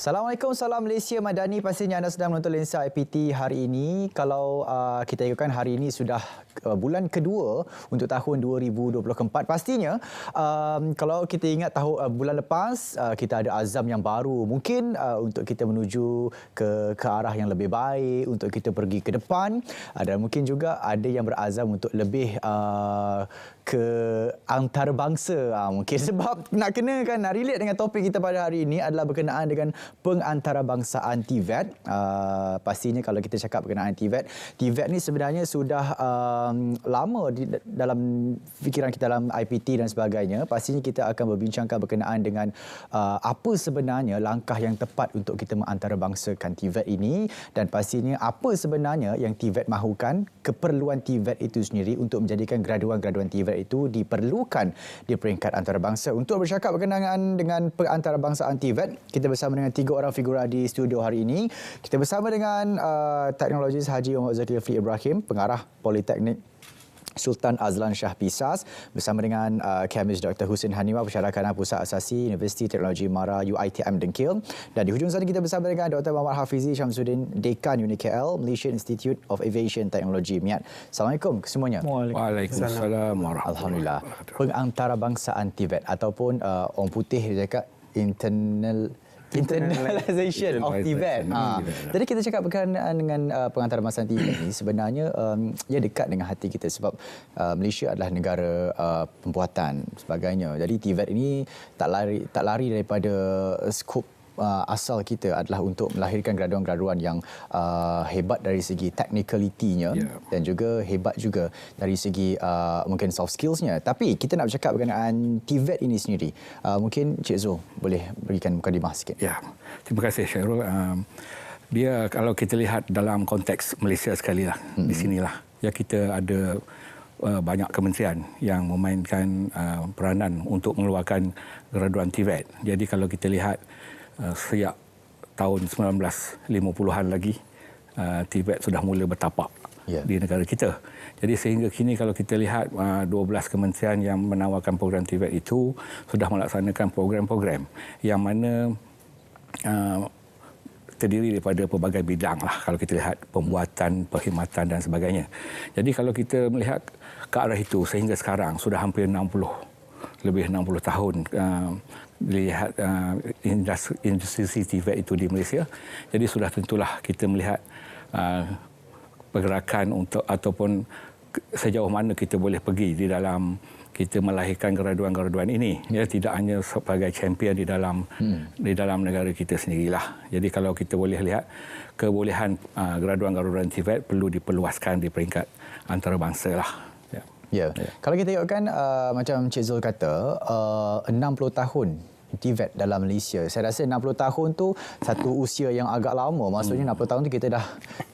Assalamualaikum, salam Malaysia Madani. Pastinya anda sedang menonton Lensa IPT hari ini. Kalau kita ikutkan hari ini sudah bulan kedua untuk tahun 2024. Pastinya kalau kita ingat bulan lepas kita ada azam yang baru. Mungkin untuk kita menuju ke arah yang lebih baik, untuk kita pergi ke depan. Dan mungkin juga ada yang berazam untuk lebih ke antarabangsa. Mungkin sebab nak kenakan, relate dengan topik kita pada hari ini adalah berkenaan dengan pengantarabangsaaan TVET. Pastinya kalau kita cakap berkenaan TVET ni sebenarnya sudah lama dalam fikiran kita dalam IPT dan sebagainya. Pastinya kita akan berbincangkan berkenaan dengan apa sebenarnya langkah yang tepat untuk kita mengantarabangsakan TVET ini, dan pastinya apa sebenarnya yang TVET mahukan, keperluan TVET itu sendiri untuk menjadikan graduan-graduan TVET itu diperlukan di peringkat antarabangsa. Untuk bercakap berkenaan dengan pengantarabangsaaan TVET, kita bersama dengan 3 orang figura di studio hari ini. Kita bersama dengan teknologis Haji Muhammad Zulkifli Ibrahim, pengarah Politeknik Sultan Azlan Shah Pisas, bersama dengan Kemis Dr. Husin Haniwa, Pensyarakanan Pusat Asasi Universiti Teknologi Mara UiTM Dengkil, dan di hujung sana kita bersama dengan Dr. Muhammad Hafizi Syamsuddin, Dekan UniKL Malaysian Institute of Aviation Technology MIAT. Assalamualaikum kesemuanya. Waalaikumsalam. Alhamdulillah. Pengantarabangsaaan TVET ataupun orang putih dia cakap internalisation of TVET. Jadi kita cakap berkenaan dengan pengantarabangsaaan TVET ini, sebenarnya ia dekat dengan hati kita sebab Malaysia adalah negara pembuatan sebagainya. Jadi TVET ini tak lari daripada skop asal kita adalah untuk melahirkan graduan-graduan yang hebat dari segi technicality-nya, dan juga hebat juga dari segi mungkin soft skills-nya. Tapi kita nak bercakap berkenaan TVET ini sendiri. Mungkin Cik Zul boleh berikan mukadimah sikit. Ya, terima kasih Syahrul. Dia kalau kita lihat dalam konteks Malaysia sekali lah, di sinilah ya kita ada banyak kementerian yang memainkan peranan untuk mengeluarkan graduan TVET. Jadi kalau kita lihat sejak tahun 1950-an lagi, TVET sudah mula bertapak di negara kita. Jadi sehingga kini kalau kita lihat 12 kementerian yang menawarkan program TVET itu sudah melaksanakan program-program yang mana terdiri daripada pelbagai bidang lah, kalau kita lihat pembuatan, perkhidmatan dan sebagainya. Jadi kalau kita melihat ke arah itu sehingga sekarang sudah hampir lebih 60 tahun lihat industri TVET itu di Malaysia. Jadi sudah tentulah kita melihat pergerakan untuk ataupun sejauh mana kita boleh pergi di dalam kita melahirkan graduan-graduan ini, ya, tidak hanya sebagai champion di dalam negara kita sendirilah. Jadi kalau kita boleh lihat kebolehan graduan-graduan TVET perlu diperluaskan di peringkat antarabangsa lah. Ya. Kalau kita tengokkan macam Cik Zul kata 60 tahun TVET dalam Malaysia. Saya rasa 60 tahun tu satu usia yang agak lama. Maksudnya 60 tahun tu kita dah,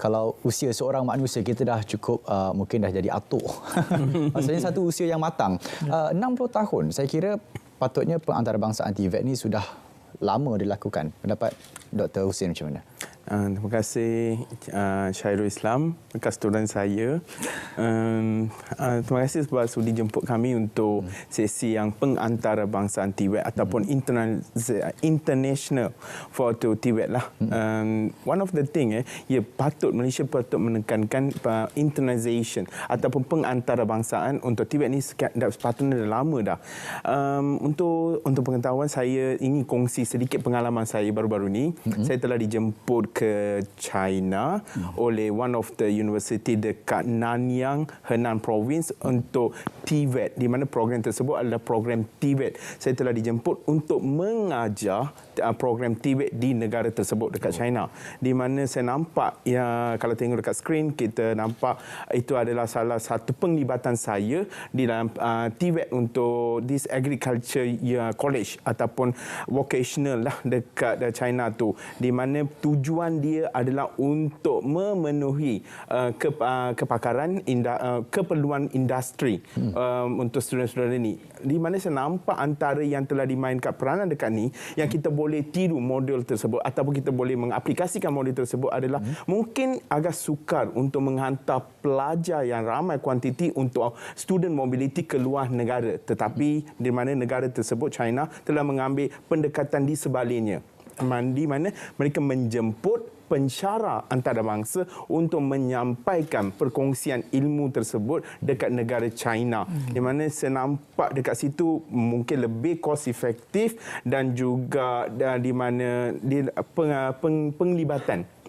kalau usia seorang manusia kita dah cukup mungkin dah jadi atuk. Maksudnya satu usia yang matang. 60 tahun saya kira patutnya pengantarabangsaaan TVET ni sudah lama dilakukan. Pendapat Dr. Husin macam mana? Terima kasih Syairul Islam, bekas student saya. Terima kasih sebab sudi jemput kami untuk sesi yang pengantarabangsaaan TVET ataupun international photo TVET lah. One of the thing Malaysia patut menekankan internationalization ataupun pengantarabangsaaan untuk TVET ni sepatutnya dah lama dah. Untuk pengetahuan, saya ingin kongsi sedikit pengalaman saya baru-baru ni. Saya telah dijemput ke China oleh one of the university dekat Nanyang, Henan Province untuk TVET, di mana program tersebut adalah program TVET. Saya telah dijemput untuk mengajar program TVET di negara tersebut dekat China, di mana saya nampak, ya, kalau tengok dekat skrin kita nampak itu adalah salah satu penglibatan saya di dalam TVET untuk this agriculture college ataupun vocational lah dekat China tu, di mana tujuan dia adalah untuk memenuhi kepakaran keperluan industri untuk student-student ini, di mana saya nampak antara yang telah dimainkan peranan dekat ni yang kita boleh tiru model tersebut ataupun kita boleh mengaplikasikan model tersebut adalah mungkin agak sukar untuk menghantar pelajar yang ramai kuantiti untuk student mobility ke luar negara, tetapi di mana negara tersebut China telah mengambil pendekatan di sebaliknya. di mana mereka menjemput pensyarah antarabangsa untuk menyampaikan perkongsian ilmu tersebut dekat negara China. Di mana saya nampak dekat situ mungkin lebih cost efektif dan juga di mana penglibatan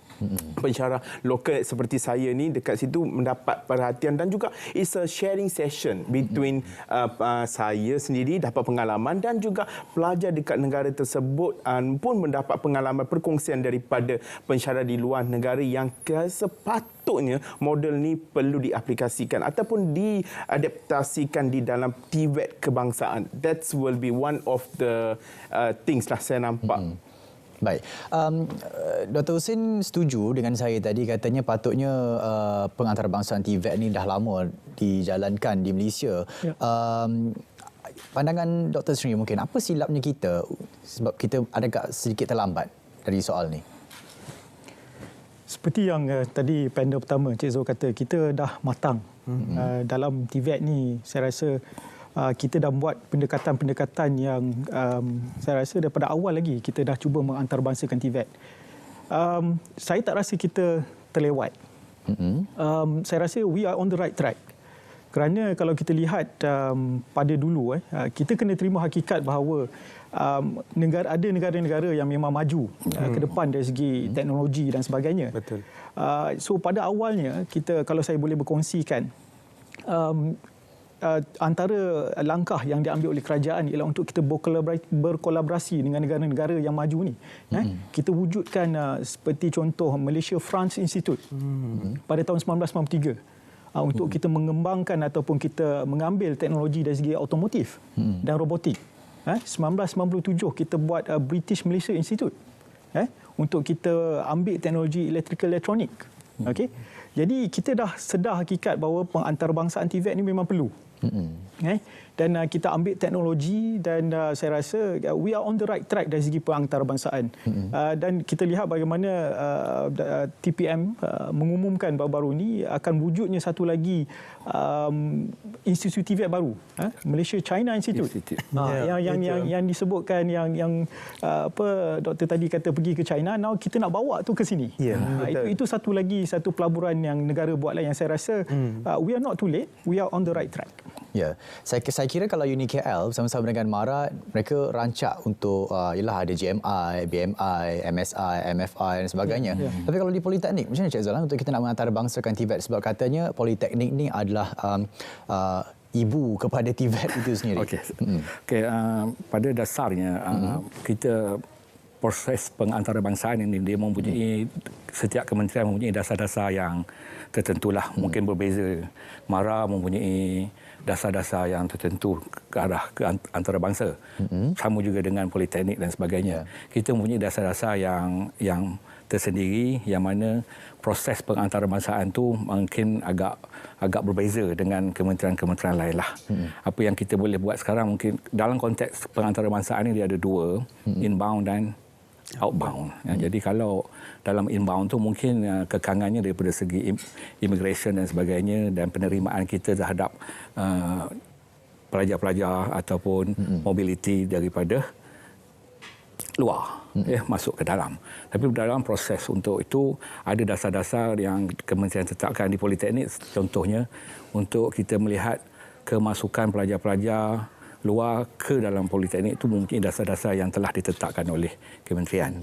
pensyarah lokal seperti saya ni dekat situ mendapat perhatian dan juga it's a sharing session between saya sendiri dapat pengalaman dan juga pelajar dekat negara tersebut pun mendapat pengalaman perkongsian daripada pensyarah di luar negara yang sepatutnya model ni perlu diaplikasikan ataupun diadaptasikan di dalam TVET kebangsaan. That will be one of the things lah saya nampak. Baik. Dr. Husin setuju dengan saya tadi, katanya patutnya pengantarbangsaan TVET ni dah lama dijalankan di Malaysia. Ya. Pandangan Dr. Sri mungkin, apa silapnya kita sebab kita agak sedikit terlambat dari soal ni? Seperti yang tadi panel pertama Cik Zul kata, kita dah matang. Dalam TVET ni saya rasa kita dah buat pendekatan-pendekatan yang saya rasa daripada awal lagi kita dah cuba mengantarabangsakan TVET. Saya tak rasa kita terlewat. Saya rasa we are on the right track. Kerana kalau kita lihat pada dulu, kita kena terima hakikat bahawa ada negara-negara yang memang maju ke depan dari segi teknologi dan sebagainya. Betul. So pada awalnya, kita, kalau saya boleh berkongsikan, antara langkah yang diambil oleh kerajaan ialah untuk kita berkolaborasi dengan negara-negara yang maju ni. Kita wujudkan seperti contoh Malaysia France Institute pada tahun 1993 untuk kita mengembangkan ataupun kita mengambil teknologi dari segi automotif dan robotik. 1997 kita buat British Malaysia Institute untuk kita ambil teknologi electrical elektronik. Okey. Jadi kita dah sedar hakikat bahawa pengantarbangsaan TVET ni memang perlu. Dan kita ambil teknologi dan saya rasa we are on the right track dari segi pengantarbangsaan. Dan kita lihat bagaimana TPM mengumumkan baru-baru ni akan wujudnya satu lagi institusi TVET baru, Malaysia China Institute. Yang disebutkan yang apa doktor tadi kata pergi ke China, now kita nak bawa tu ke sini. Itu satu lagi satu pelaburan yang negara buatlah yang saya rasa we are not too late, we are on the right track. Ya, saya kira kalau Uni KL bersama-sama dengan MARA, mereka rancak untuk ialah ada GMI, BMI, MSI, MFI dan sebagainya. Tapi kalau di Politeknik, macam mana Cik Zal untuk kita nak mengantarabangsakan TVET, sebab katanya Politeknik ni adalah ibu kepada TVET itu sendiri. Okey, pada dasarnya kita proses pengantarbangsaan ini dia mempunyai setiap kementerian mempunyai dasar-dasar yang tertentulah, mungkin berbeza. MARA mempunyai dasar-dasar yang tertentu ke arah ke antarabangsa. Sama juga dengan Politeknik dan sebagainya. Kita mempunyai dasar-dasar yang tersendiri, yang mana proses pengantarbangsaan tu mungkin agak berbeza dengan kementerian-kementerian lain lah. Apa yang kita boleh buat sekarang, mungkin dalam konteks pengantarbangsaan ini dia ada dua, inbound dan outbound. Jadi kalau dalam inbound tu mungkin kekangannya daripada segi immigration dan sebagainya, dan penerimaan kita terhadap pelajar-pelajar ataupun mobility daripada luar masuk ke dalam. Tapi dalam proses untuk itu ada dasar-dasar yang kementerian tetapkan di Politeknik, contohnya untuk kita melihat kemasukan pelajar-pelajar luar ke dalam Politeknik itu mungkin dasar-dasar yang telah ditetapkan oleh kementerian.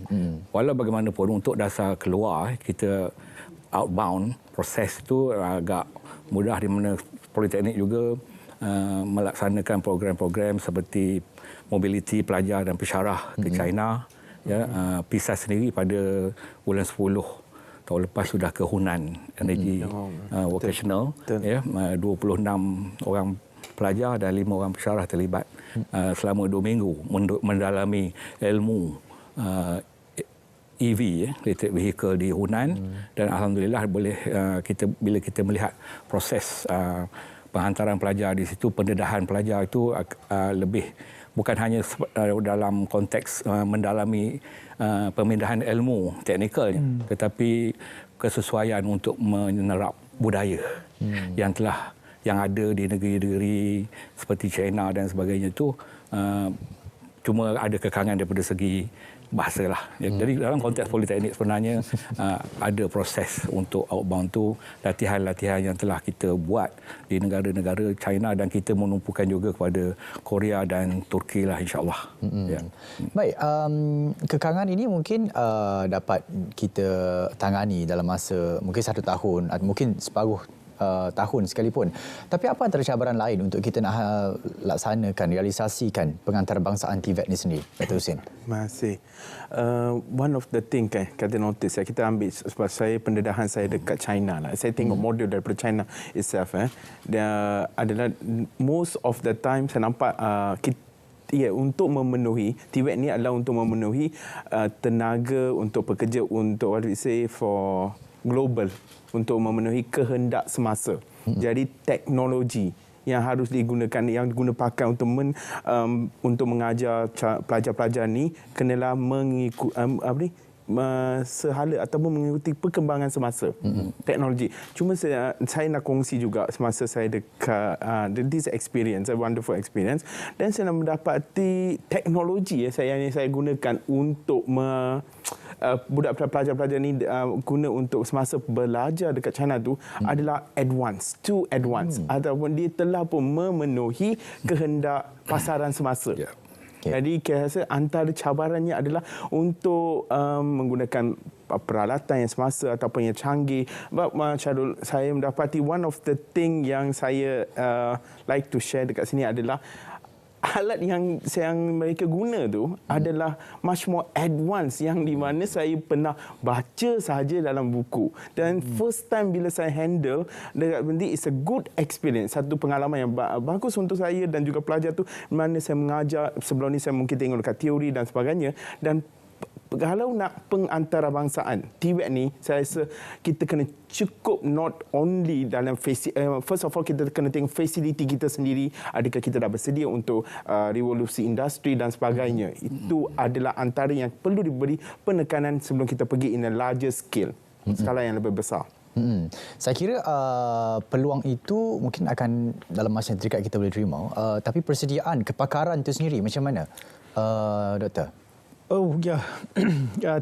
Walau bagaimanapun untuk dasar keluar, kita outbound proses itu agak mudah, di mana Politeknik juga melaksanakan program-program seperti mobility pelajar dan pensyarah ke China. PISA sendiri pada bulan 10 tahun lepas sudah ke Hunan Energy Vocational. 26 orang pelajar dan 5 orang pensyarah terlibat selama 2 minggu mendalami ilmu EV, electric vehicle di Hunan. Dan alhamdulillah boleh bila kita melihat proses penghantaran pelajar di situ, pendedahan pelajar itu lebih bukan hanya dalam konteks mendalami pemindahan ilmu teknikalnya, tetapi kesesuaian untuk menyerap budaya yang ada di negeri-negeri seperti China dan sebagainya itu cuma ada kekangan daripada segi bahasa lah. Jadi dalam konteks politeknik sebenarnya ada proses untuk outbound tu, latihan-latihan yang telah kita buat di negara-negara China dan kita menumpukan juga kepada Korea dan Turki lah, insyaAllah. Ya. Baik, kekangan ini mungkin dapat kita tangani dalam masa mungkin 1 tahun, mungkin separuh tahun sekalipun. Tapi apa antara cabaran lain untuk kita nak laksanakan, realisasikan pengantarbangsaan TVET ni sendiri, Dr. Hussein? Masih. One of the thing kata notice, kita ambil sebab saya pendedahan saya dekat China lah. Saya tengok model daripada China itself. Dia adalah most of the time saya nampak untuk memenuhi TVET ni adalah untuk memenuhi tenaga untuk pekerja untuk what we say for global, untuk memenuhi kehendak semasa. Jadi teknologi yang harus digunakan, yang guna pakai untuk mengajar pelajar-pelajar ni kenalah sehala ataupun mengikuti perkembangan semasa teknologi. Cuma saya nak kongsi juga semasa saya dekat this experience, a wonderful experience, dan saya mendapati teknologi yang saya gunakan untuk budak pelajar-pelajar ni guna untuk semasa belajar dekat China tu adalah too advanced ataupun dia telah pun memenuhi kehendak pasaran semasa. Jadi saya rasa antara cabarannya adalah untuk menggunakan peralatan yang semasa ataupun yang canggih. Syarul, saya mendapati one of the thing yang saya like to share dekat sini adalah alat yang mereka guna tu adalah much more advanced, yang di mana saya pernah baca sahaja dalam buku. Dan first time bila saya handle dekat benda, it's a good experience, satu pengalaman yang bagus untuk saya dan juga pelajar tu, mana saya mengajar. Sebelum ni saya mungkin tengok dekat teori dan sebagainya, dan kalau nak pengantarbangsaan TVET ni, saya rasa kita kena cukup not only dalam first of all kita kena tengok fasiliti kita sendiri, adakah kita dah bersedia untuk revolusi industri dan sebagainya. Itu adalah antara yang perlu diberi penekanan sebelum kita pergi in a larger scale, skala yang lebih besar. Saya kira peluang itu mungkin akan dalam masa yang terdekat kita boleh terima, tapi persediaan kepakaran itu sendiri macam mana, Doktor?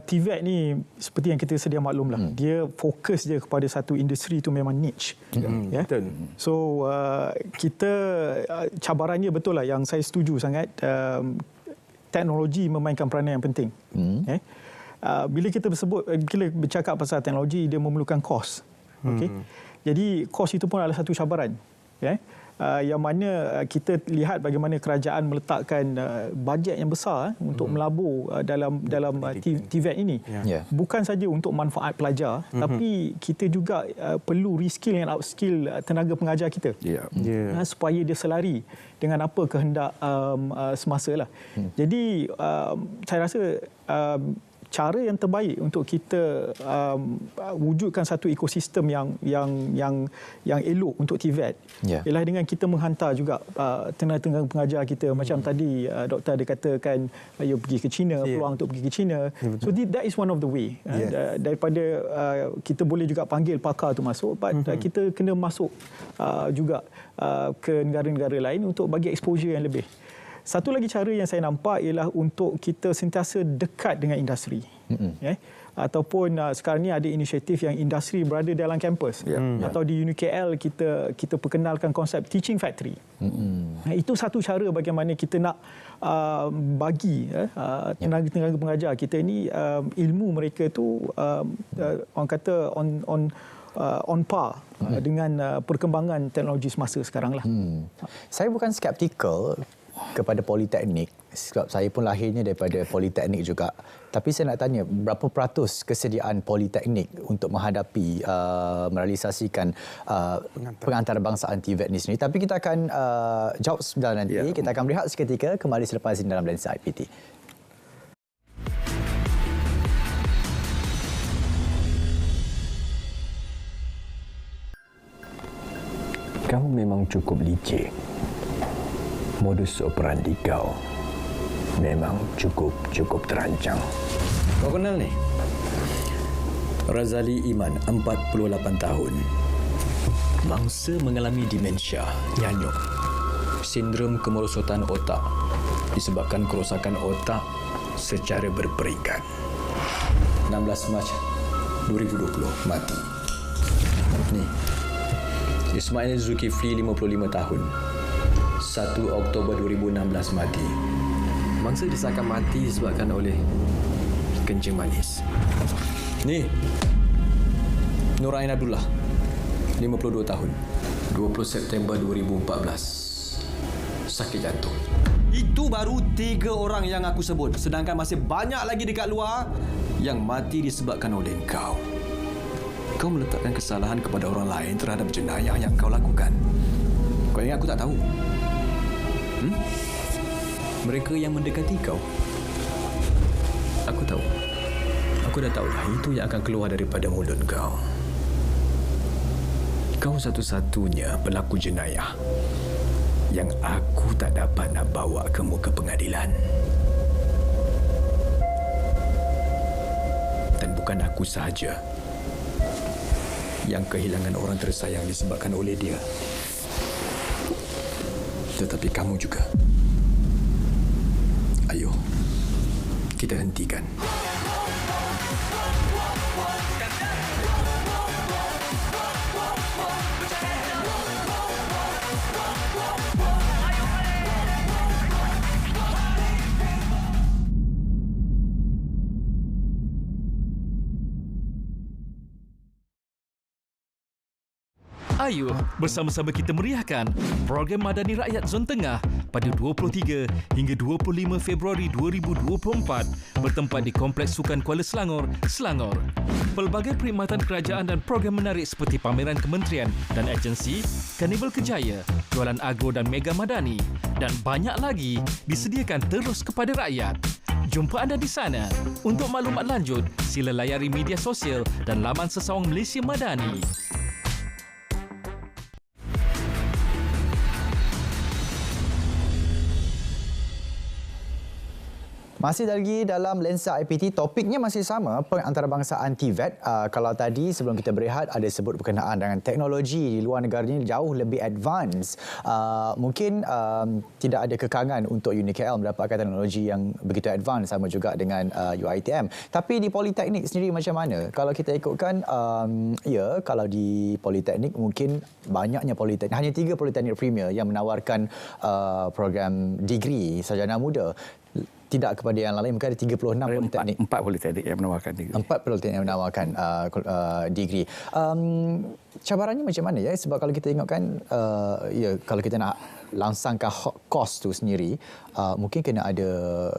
TVET ni seperti yang kita sedia maklumlah, dia fokus je kepada satu industri, itu memang niche. Betul. So kita cabarannya betul lah, yang saya setuju sangat, teknologi memainkan peranan yang penting. Bila kita bercakap pasal teknologi, dia memerlukan kos. Jadi kos itu pun adalah satu cabaran. Yang mana kita lihat bagaimana kerajaan meletakkan bajet yang besar untuk melabur dalam TVET ini. Bukan saja untuk manfaat pelajar, tapi kita juga perlu reskill dan upskill tenaga pengajar kita, supaya dia selari dengan apa kehendak semasa lah. Jadi saya rasa cara yang terbaik untuk kita wujudkan satu ekosistem yang elok untuk TVET ialah dengan kita menghantar juga tenaga pengajar kita. Macam tadi doktor ada katakan you pergi ke China, peluang untuk pergi ke China. So that is one of the way. Daripada kita boleh juga panggil pakar tu masuk, but kita kena masuk juga ke negara-negara lain untuk bagi exposure yang lebih. Satu lagi cara yang saya nampak ialah untuk kita sentiasa dekat dengan industri. Ataupun sekarang ni ada inisiatif yang industri berada dalam kampus. Atau di UniKL kita perkenalkan konsep teaching factory. Itu satu cara bagaimana kita nak bagi tenaga-tenaga pengajar kita ni ilmu mereka tu orang kata on par dengan perkembangan teknologi semasa sekarang lah. Saya bukan skeptikal kepada politeknik, sebab saya pun lahirnya daripada politeknik juga. Tapi saya nak tanya, berapa peratus kesediaan politeknik untuk menghadapi merealisasikan pengantarbangsaan TVET ni sendiri? Tapi kita akan jawab sebentar nanti. Kita akan berehat seketika, kembali selepas ini dalam Lensa IPT. Kau memang cukup licik. Modus operandi kau memang cukup terancang. Kau kenal ni? Razali Iman, 48 tahun. Mangsa mengalami demensia, nyanyuk, sindrom kemerosotan otak, disebabkan kerosakan otak secara berperingkat. 16 Mac 2020 mati. Ni, Ismail Zulkifli 55 tahun. 1 Oktober 2016 mati. Mangsa disahkan mati disebabkan oleh kencing manis. Ni, Nurain Abdullah 52 tahun. 20 September 2014. Sakit jantung. Itu baru 3 orang yang aku sebut. Sedangkan masih banyak lagi dekat luar yang mati disebabkan oleh engkau. Kau meletakkan kesalahan kepada orang lain terhadap jenayah yang kau lakukan. Kau ingat aku tak tahu? Mereka yang mendekati kau. Aku tahu. Aku dah tahu dah itu yang akan keluar daripada mulut kau. Kau satu-satunya pelaku jenayah yang aku tak dapat nak bawa ke muka pengadilan. Dan bukan aku sahaja yang kehilangan orang tersayang disebabkan oleh dia. Tetapi kamu juga. Ayo, kita hentikan. Ayo, bersama-sama kita meriahkan program Madani Rakyat Zon Tengah pada 23 hingga 25 Februari 2024 bertempat di Kompleks Sukan Kuala Selangor, Selangor. Pelbagai perkhidmatan kerajaan dan program menarik seperti pameran kementerian dan agensi, Karnival Kejaya, jualan agro dan mega madani dan banyak lagi disediakan terus kepada rakyat. Jumpa anda di sana. Untuk maklumat lanjut, sila layari media sosial dan laman Sesawang Malaysia Madani. Masih lagi dalam Lensa IPT, topiknya masih sama, pengantarabangsa TVET. Kalau tadi sebelum kita berehat ada sebut berkenaan dengan teknologi di luar negara ini jauh lebih advance. Mungkin tidak ada kekangan untuk UniKL mendapatkan teknologi yang begitu advance, sama juga dengan UiTM. Tapi di Politeknik sendiri macam mana? Kalau kita ikutkan, ya, kalau di Politeknik mungkin banyaknya Politeknik, hanya 3 Politeknik Premier yang menawarkan program degree sarjana muda. Tidak kepada yang lain, mungkin ada 36 Politeknik. 4 Politeknik yang menawarkan degree. 4 Politeknik yang menawarkan degree. Cabarannya macam mana ya? Sebab kalau kita tengokkan, ya, kalau kita nak langsangkan kos tu sendiri, mungkin kena ada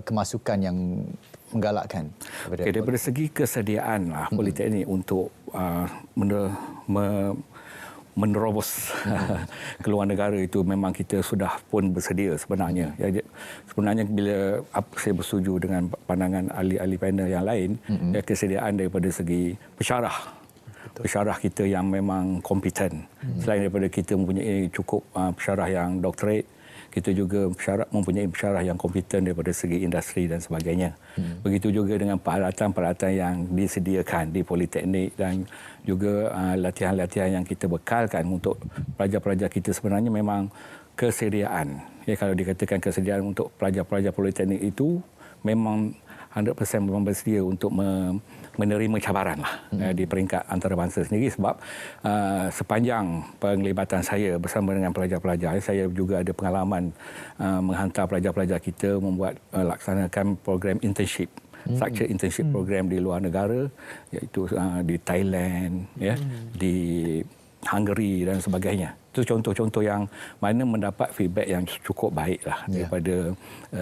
kemasukan yang menggalakkan. Daripada segi kesediaan Politeknik untuk menerobos ke luar negara itu memang kita sudah pun bersedia sebenarnya. Sebenarnya bila saya bersetuju dengan pandangan ahli-ahli panel yang lain, kesediaan daripada segi pensyarah kita yang memang kompeten. Selain daripada kita mempunyai cukup pensyarah yang doktorate, kita juga mempunyai pensyarah yang kompeten daripada segi industri dan sebagainya. Begitu juga dengan peralatan-peralatan yang disediakan di Politeknik dan juga latihan-latihan yang kita bekalkan untuk pelajar-pelajar kita. Sebenarnya memang kesediaan. Ya, kalau dikatakan kesediaan untuk pelajar-pelajar Politeknik itu memang 100% memang bersedia untuk menerima cabaran di peringkat antarabangsa sendiri, sebab sepanjang penglibatan saya bersama dengan pelajar-pelajar, saya juga ada pengalaman menghantar pelajar-pelajar kita membuat laksanakan program internship, structure internship program di luar negara, iaitu di Thailand, ya, di Hungary dan sebagainya. Itu contoh-contoh yang mana mendapat feedback yang cukup baiklah daripada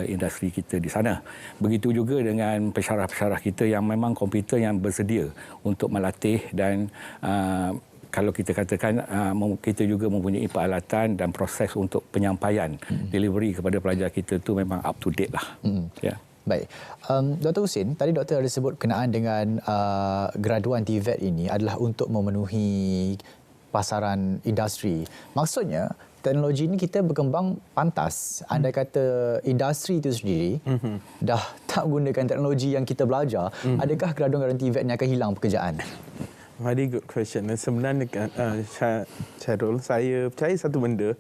industri kita di sana. Begitu juga dengan pensyarah-pensyarah kita yang memang komputer yang bersedia untuk melatih dan kalau kita katakan kita juga mempunyai peralatan dan proses untuk penyampaian delivery kepada pelajar kita tu memang up to date lah. Ya. Baik. Dr. Husin, tadi doktor ada sebut berkenaan dengan graduan TVET ini adalah untuk memenuhi pasaran industri. Maksudnya, teknologi ini kita berkembang pantas. Andai kata industri itu sendiri dah tak gunakan teknologi yang kita belajar, adakah graduan-graduan TVET ini akan hilang pekerjaan? Very good question. Sebenarnya Syarul, saya percaya satu benda.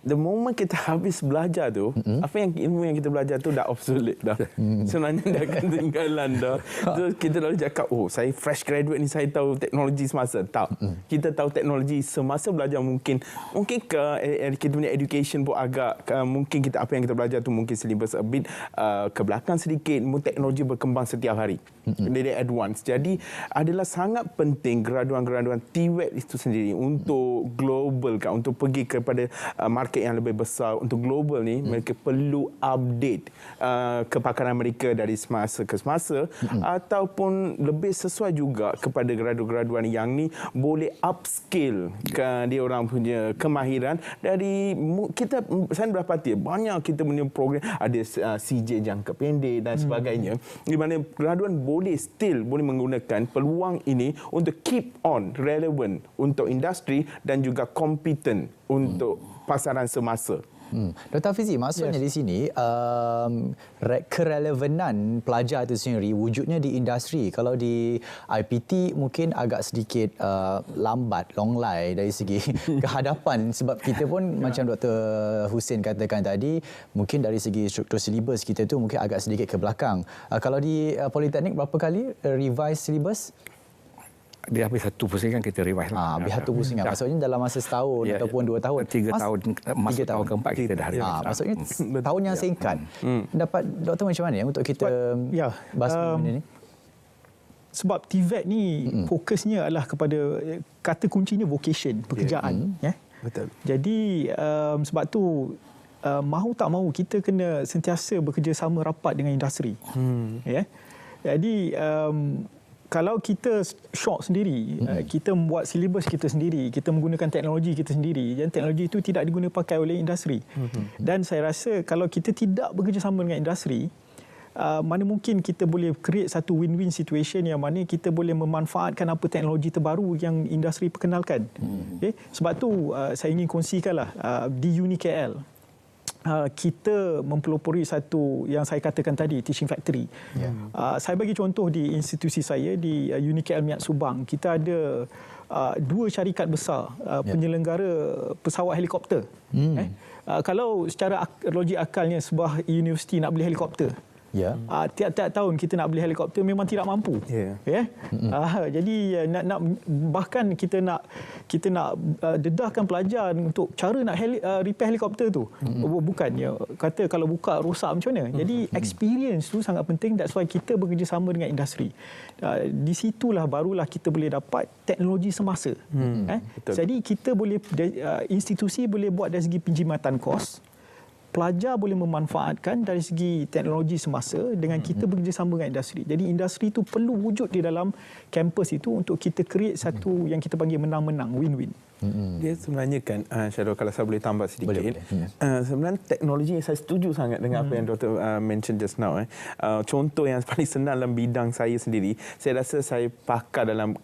The moment kita habis belajar tu, ilmu yang kita belajar tu dah obsolete dah. Sebenarnya dah ketinggalan dah. So, kita lalu cakap, saya fresh graduate ni, saya tahu teknologi semasa. Tak. Kita tahu teknologi semasa belajar mungkin kita punya education pun agak mungkin apa yang kita belajar tu mungkin syllabus a bit ke belakang sedikit. Teknologi berkembang setiap hari. Dia advance. Jadi adalah sangat penting graduan-graduan TVET itu sendiri untuk global kan, untuk pergi kepada market yang lebih besar. Untuk global ni mereka perlu update kepakaran mereka dari semasa ke semasa, ataupun lebih sesuai juga kepada graduan-graduan yang ni boleh upskill dia orang punya kemahiran dari kita. Saya berdapati banyak kita punya program ada CJ jangka pendek dan sebagainya, di mana graduan boleh menggunakan peluang ini untuk keep on relevant untuk industri dan juga kompeten untuk pasaran semasa. Dr. Hafizi, maksudnya di sini kerelevanan pelajar itu sendiri wujudnya di industri. Kalau di IPT mungkin agak sedikit lambat, longlai dari segi kehadapan, sebab kita pun macam Dr. Hussein katakan tadi, mungkin dari segi struktur silibus kita tu mungkin agak sedikit ke belakang. Kalau di Politeknik berapa kali revise silibus? Dia habis satu pusingan kita revise lah. Habis satu pusingan. Maksudnya dalam masa setahun ataupun 2 tahun. 3 tahun. Masa tahun keempat kita dah revise. Maksudnya tahun yang singkat. Dapat doktor macam mana untuk kita bahas benda ni? Sebab TVET ni fokusnya adalah kepada kata kuncinya vocation, pekerjaan. Betul. Jadi sebab tu mahu tak mahu kita kena sentiasa bekerjasama rapat dengan industri. Jadi kalau kita short sendiri, kita membuat silibus kita sendiri, kita menggunakan teknologi kita sendiri, dan teknologi itu tidak digunakan pakai oleh industri. Dan saya rasa kalau kita tidak bekerjasama dengan industri, mana mungkin kita boleh create satu win-win situation yang mana kita boleh memanfaatkan apa teknologi terbaru yang industri perkenalkan. Sebab tu saya ingin kongsikanlah di UniKL. Kita mempelopori satu yang saya katakan tadi, teaching factory. Saya bagi contoh di institusi saya di UniKL Miat Subang, kita ada 2 syarikat besar penyelenggara pesawat helikopter. Kalau secara logik akalnya sebuah universiti nak beli helikopter, tiap-tiap tahun kita nak beli helikopter memang tidak mampu. Jadi bahkan kita nak dedahkan pelajar untuk cara nak repair helikopter tu. Bukan kata kalau buka rosak macam mana. Jadi experience tu sangat penting. That's why kita bekerjasama dengan industri. Di situlah barulah kita boleh dapat teknologi semasa. Jadi kita boleh institusi boleh buat dari segi penjimatan kos. Pelajar boleh memanfaatkan dari segi teknologi semasa dengan kita bekerjasama dengan industri. Jadi industri itu perlu wujud di dalam kampus itu untuk kita create satu yang kita panggil menang-menang, win-win. Dia sebenarnya kan, Syarul, kalau saya boleh tambah sedikit. Sebenarnya teknologi, saya setuju sangat dengan apa yang Dr. mention just now. Contoh yang paling senang dalam bidang saya sendiri, saya rasa saya pakar dalam,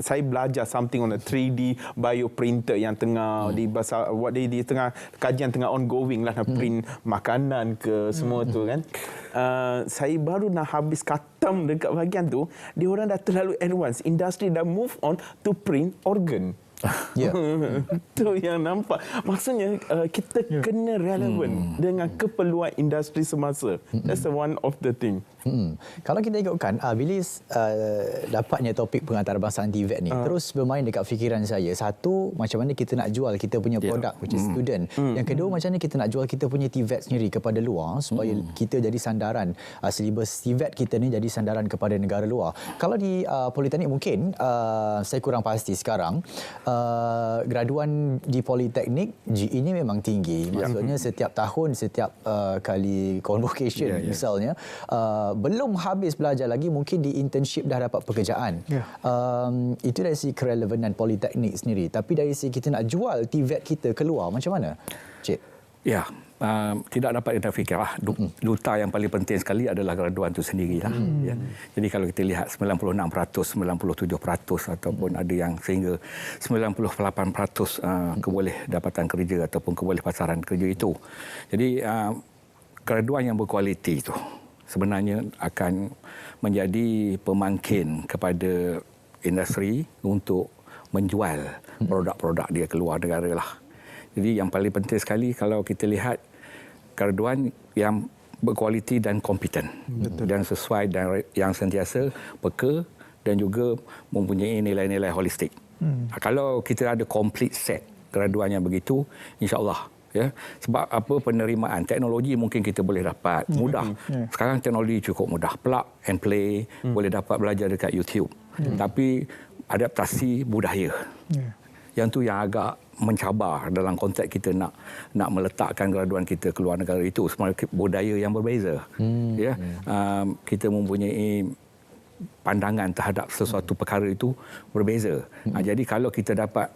saya belajar something on a 3D bioprinter yang tengah di tengah kajian, tengah ongoing lah, nak print makanan ke semua tu kan. Saya baru nak habis khatam dekat bahagian tu, dia orang dah terlalu advance. Industri dah move on to print organ. Itu yang nampak. Maksudnya kita kena relevan dengan keperluan industri semasa. That's one of the thing. Kalau kita ikutkan bila dapatnya topik pengantarabangsa TVET ni terus bermain dekat fikiran saya. Satu, macam mana kita nak jual kita punya produk, which is student. Yang kedua, macam mana kita nak jual kita punya TVET sendiri kepada luar supaya kita jadi sandaran, silibus TVET kita ni jadi sandaran kepada negara luar. Kalau di Politeknik mungkin saya kurang pasti sekarang. Graduan di Politeknik GE ini memang tinggi. Maksudnya setiap tahun, setiap kali convocation misalnya, belum habis belajar lagi, mungkin di internship dah dapat pekerjaan. Itu dari segi kerelevanan Politeknik sendiri. Tapi dari segi kita nak jual TVET kita keluar, macam mana, Cik? Tidak dapat kita fikirlah. Duta yang paling penting sekali adalah graduan itu sendirilah. Jadi kalau kita lihat 96%, 97% ataupun ada yang sehingga 98% keboleh dapatan kerja ataupun keboleh pasaran kerja itu. Jadi graduan yang berkualiti itu sebenarnya akan menjadi pemangkin kepada industri untuk menjual produk-produk dia keluar negara lah. Jadi yang paling penting sekali kalau kita lihat graduan yang berkualiti dan kompeten dan sesuai dan yang sentiasa peka dan juga mempunyai nilai-nilai holistik. Kalau kita ada complete set graduan yang begitu, insya-Allah ya. Sebab apa, penerimaan teknologi mungkin kita boleh dapat mudah. Sekarang teknologi cukup mudah, plug and play, boleh dapat belajar dekat YouTube. Tapi adaptasi budaya. Yang tu yang agak mencabar dalam konteks kita nak meletakkan graduan kita ke luar negara itu, sebenarnya budaya yang berbeza. Ya, kita mempunyai pandangan terhadap sesuatu perkara itu berbeza. Jadi kalau kita dapat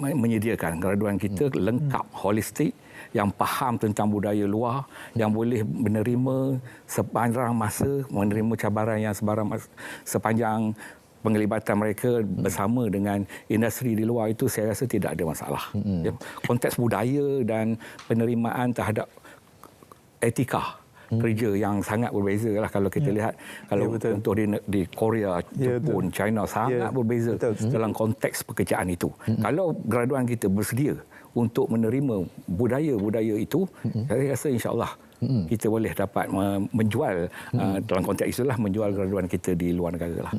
menyediakan graduan kita lengkap, holistik, yang faham tentang budaya luar, yang boleh menerima sepanjang masa, menerima cabaran yang sepanjang penglibatan mereka bersama dengan industri di luar itu, saya rasa tidak ada masalah. Konteks budaya dan penerimaan terhadap etika kerja yang sangat berbeza lah kalau kita lihat. Kalau contoh di Korea, Jepun, China sangat berbeza dalam konteks pekerjaan itu. Kalau graduan kita bersedia untuk menerima budaya-budaya itu, saya rasa insya-Allah kita boleh dapat menjual dalam konteks itulah, menjual graduan kita di luar negara lah.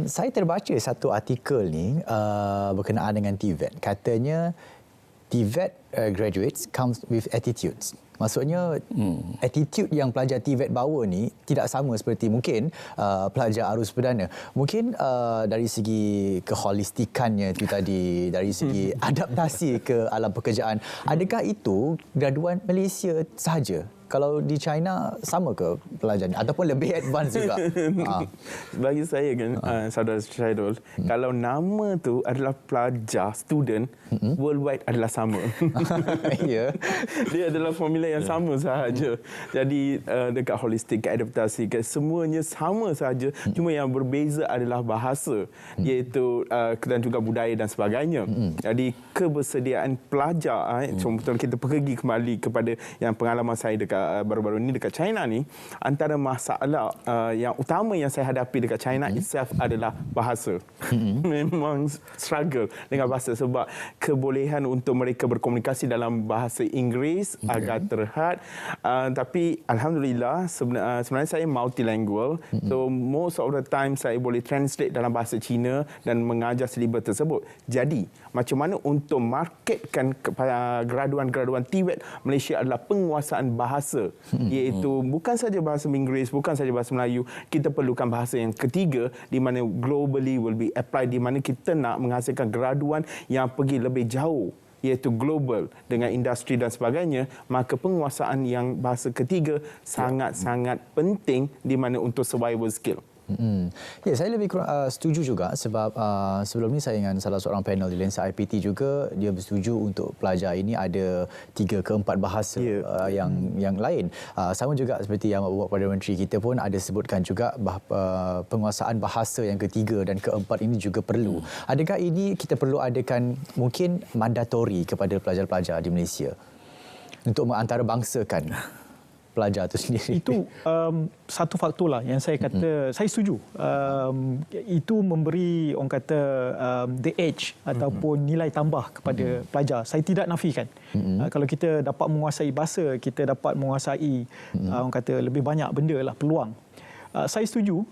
Saya terbaca satu artikel ni berkenaan dengan TVET. Katanya TVET graduates comes with attitudes. Maksudnya attitude yang pelajar TVET bawa ni tidak sama seperti mungkin pelajar arus perdana. Mungkin dari segi keholistikannya itu tadi, dari segi adaptasi ke alam pekerjaan. Adakah itu graduan Malaysia sahaja? Kalau di China sama ke pelajar ni ataupun lebih advance juga? Bagi saya kan, saudara Syairul, kalau nama tu adalah pelajar, student, worldwide adalah sama. Ya. Dia adalah formula yang sama sahaja. Jadi dekat holistik, adaptasi, semuanya sama sahaja. Cuma yang berbeza adalah bahasa, iaitu dan juga budaya dan sebagainya. Jadi kebersediaan pelajar, contoh kita pergi kembali kepada yang pengalaman saya dekat baru-baru ini dekat China ni, antara masalah yang utama yang saya hadapi dekat China itself adalah bahasa. Memang struggle dengan bahasa sebab kebolehan untuk mereka berkomunikasi dalam bahasa Inggeris agak terhad. Tapi alhamdulillah sebenarnya saya multilingual. So most of the time saya boleh translate dalam bahasa Cina dan mengajar silibus tersebut. Jadi macam mana untuk marketkan kepada graduan-graduan TVET Malaysia adalah penguasaan bahasa, iaitu bukan saja bahasa Inggeris, bukan saja bahasa Melayu, kita perlukan bahasa yang ketiga di mana globally will be applied, di mana kita nak menghasilkan graduan yang pergi lebih jauh, iaitu global dengan industri dan sebagainya. Maka penguasaan yang bahasa ketiga sangat-sangat penting di mana untuk survival skill. Ya, saya lebih kurang setuju juga sebab sebelum ni saya dengan salah seorang panel di Lensa IPT juga, dia bersetuju untuk pelajar ini ada 3 ke 4 bahasa yang lain. Sama juga seperti yang Perdana Menteri kita pun ada sebutkan juga penguasaan bahasa yang ketiga dan keempat ini juga perlu. Adakah ini kita perlu adakan mungkin mandatori kepada pelajar-pelajar di Malaysia untuk mengantarabangsakan pelajar itu sendiri? Itu satu faktor lah yang saya kata, saya setuju. Itu memberi orang kata the edge ataupun nilai tambah kepada pelajar. Saya tidak nafikan. Kalau kita dapat menguasai bahasa, kita dapat menguasai orang kata lebih banyak benda lah, peluang. Saya setuju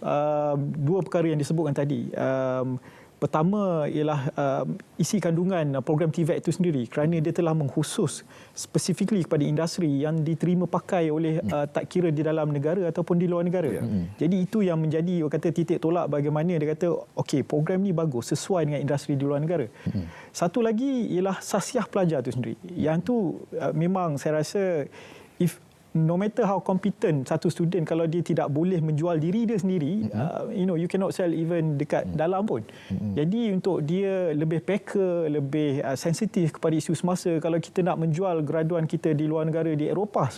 dua perkara yang disebutkan tadi. Pertama ialah isi kandungan program TVET itu sendiri, kerana dia telah mengkhusus specifically kepada industri yang diterima pakai oleh tak kira di dalam negara ataupun di luar negara. Jadi itu yang menjadi orang kata titik tolak bagaimana dia kata okey, program ni bagus sesuai dengan industri di luar negara. Satu lagi ialah sasiah pelajar itu sendiri. Yang tu memang saya rasa no matter how competent satu student, kalau dia tidak boleh menjual diri dia sendiri, you cannot sell even dekat dalam pun. Jadi untuk dia lebih peka, lebih sensitif kepada isu semasa, kalau kita nak menjual graduan kita di luar negara, di Eropah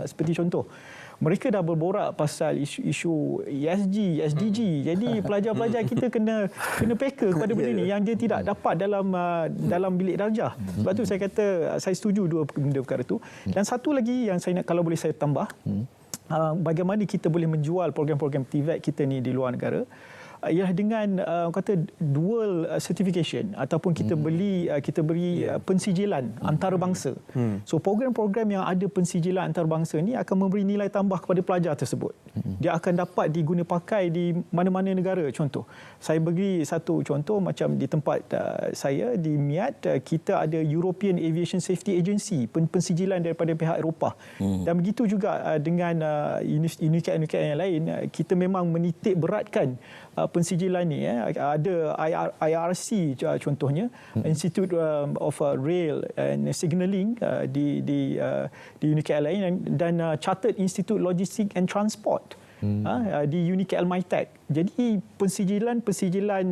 seperti contoh, mereka dah berborak pasal isu ESG, SDG. Jadi pelajar-pelajar kita kena peka kepada benda ni yang dia tidak dapat dalam bilik darjah. Sebab tu saya kata saya setuju dua benda perkara tu. Dan satu lagi yang saya nak, kalau boleh saya tambah, bagaimana kita boleh menjual program-program TVET kita ni di luar negara. ialah dengan kata dual certification ataupun kita beri pensijilan antarabangsa. So program-program yang ada pensijilan antarabangsa ni akan memberi nilai tambah kepada pelajar tersebut. Dia akan dapat diguna pakai di mana-mana negara. Contoh, saya bagi satu contoh macam di tempat saya di MIAT, kita ada European Aviation Safety Agency, pensijilan daripada pihak Eropah. Dan begitu juga dengan unit-unit yang lain, kita memang menitik beratkan pensijilan ni. Ada IRC contohnya, Institute of Rail and Signalling di unit lain, dan Chartered Institute Logistics and Transport di unit MITEC. Jadi pensijilan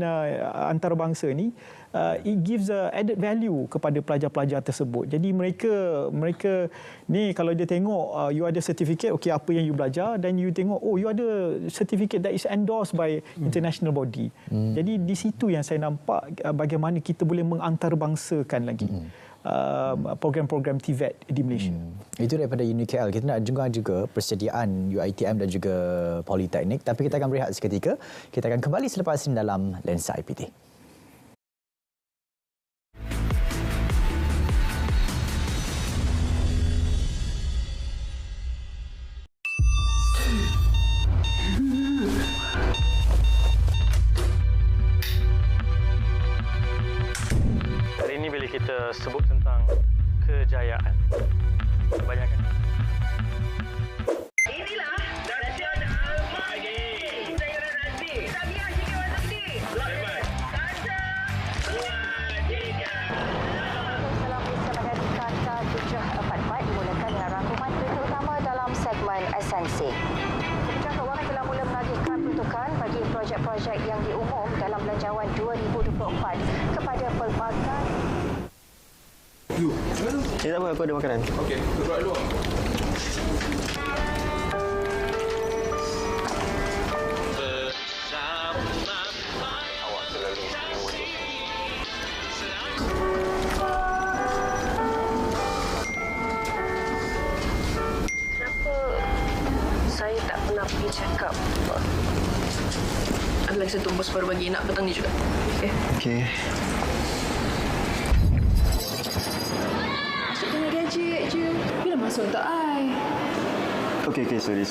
antarabangsa ni it gives a added value kepada pelajar-pelajar tersebut. Jadi mereka ni kalau dia tengok you ada sertifikat, okey, apa yang you belajar, dan you tengok you ada sertifikat that is endorsed by international body. Jadi di situ yang saya nampak bagaimana kita boleh mengantarabangsakan lagi program-program TVET di Malaysia. Itu daripada UniKL. Kita nak dengar juga persediaan UiTM dan juga Politeknik, tapi kita akan berehat seketika. Kita akan kembali selepas ini dalam Lensa IPT. Hari ini bila kita sebut tentang kejayaan, kebanyakan inilah nasional pagi. Saya nanti. Tahniah jika nanti. Selamat. 1, 2, 3. Salam Malaysia Madani Kata 744 dimulakan dengan rangkuman berita utama dalam segmen esensi. Kementerian Keuangan telah mula menagihkan peruntukan bagi projek-projek yang diumum dalam Belanjawan 2024 kepada pelbagai. tak apa, aku ada makanan. Okey, keluar dulu. Kenapa saya tak pernah pergi check up? Ada lagi satu bos baru bagi nak petang ni juga. Okey. Okey. Masuk kena gadget je. Bila masuk untuk I? Okey, sorry.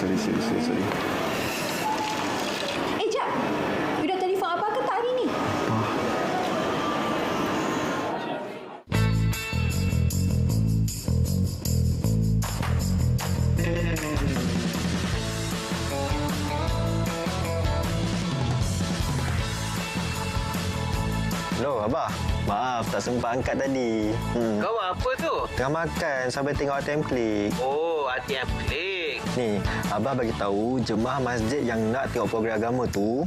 Jap! You dah telefon apa ke tak hari ni? Hello, Abah. Maaf, tak sempat angkat tadi. Kau apa tu? Tengah makan sampai tengok ATM Klik. Oh, ATM Klik. Ni, Abah bagi tahu jemaah masjid yang nak tengok program agama tu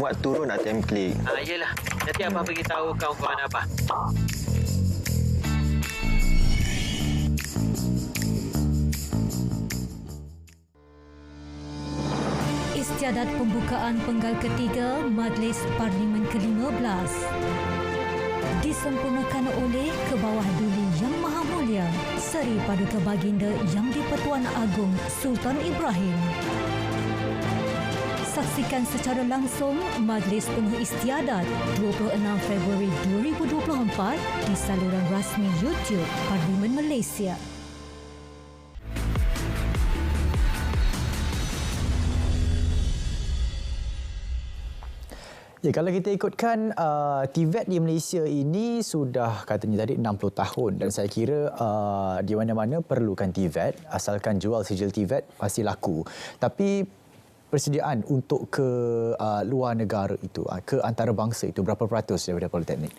muat turun ATM Klik. Yelah. Nanti Abah bagi tahu kawan-kawan Abah. Istiadat pembukaan penggal ketiga Majlis Parlimen ke-15 disempurnakan oleh Kebawah Duli Yang Maha Mulia Seri Paduka Baginda Yang di-Pertuan Agong Sultan Ibrahim. Saksikan secara langsung Majlis Penuh Istiadat 26 Februari 2024 di saluran rasmi YouTube Parlimen Malaysia. Ya, kalau kita ikutkan TVET di Malaysia ini sudah katanya tadi 60 tahun dan saya kira di mana-mana perlukan TVET, asalkan jual sijil TVET pasti laku. Tapi persediaan untuk ke luar negara itu, ke antarabangsa itu berapa peratus daripada Politeknik?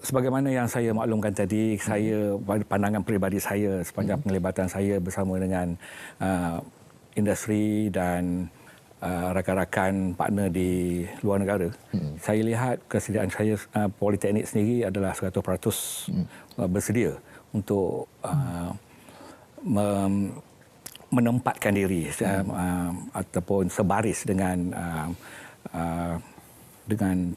Sebagaimana yang saya maklumkan tadi, saya pandangan peribadi saya sepanjang penglibatan saya bersama dengan industri dan rakan-rakan partner di luar negara, saya lihat kesediaan saya Politeknik sendiri adalah 100% bersedia untuk menempatkan diri ataupun sebaris dengan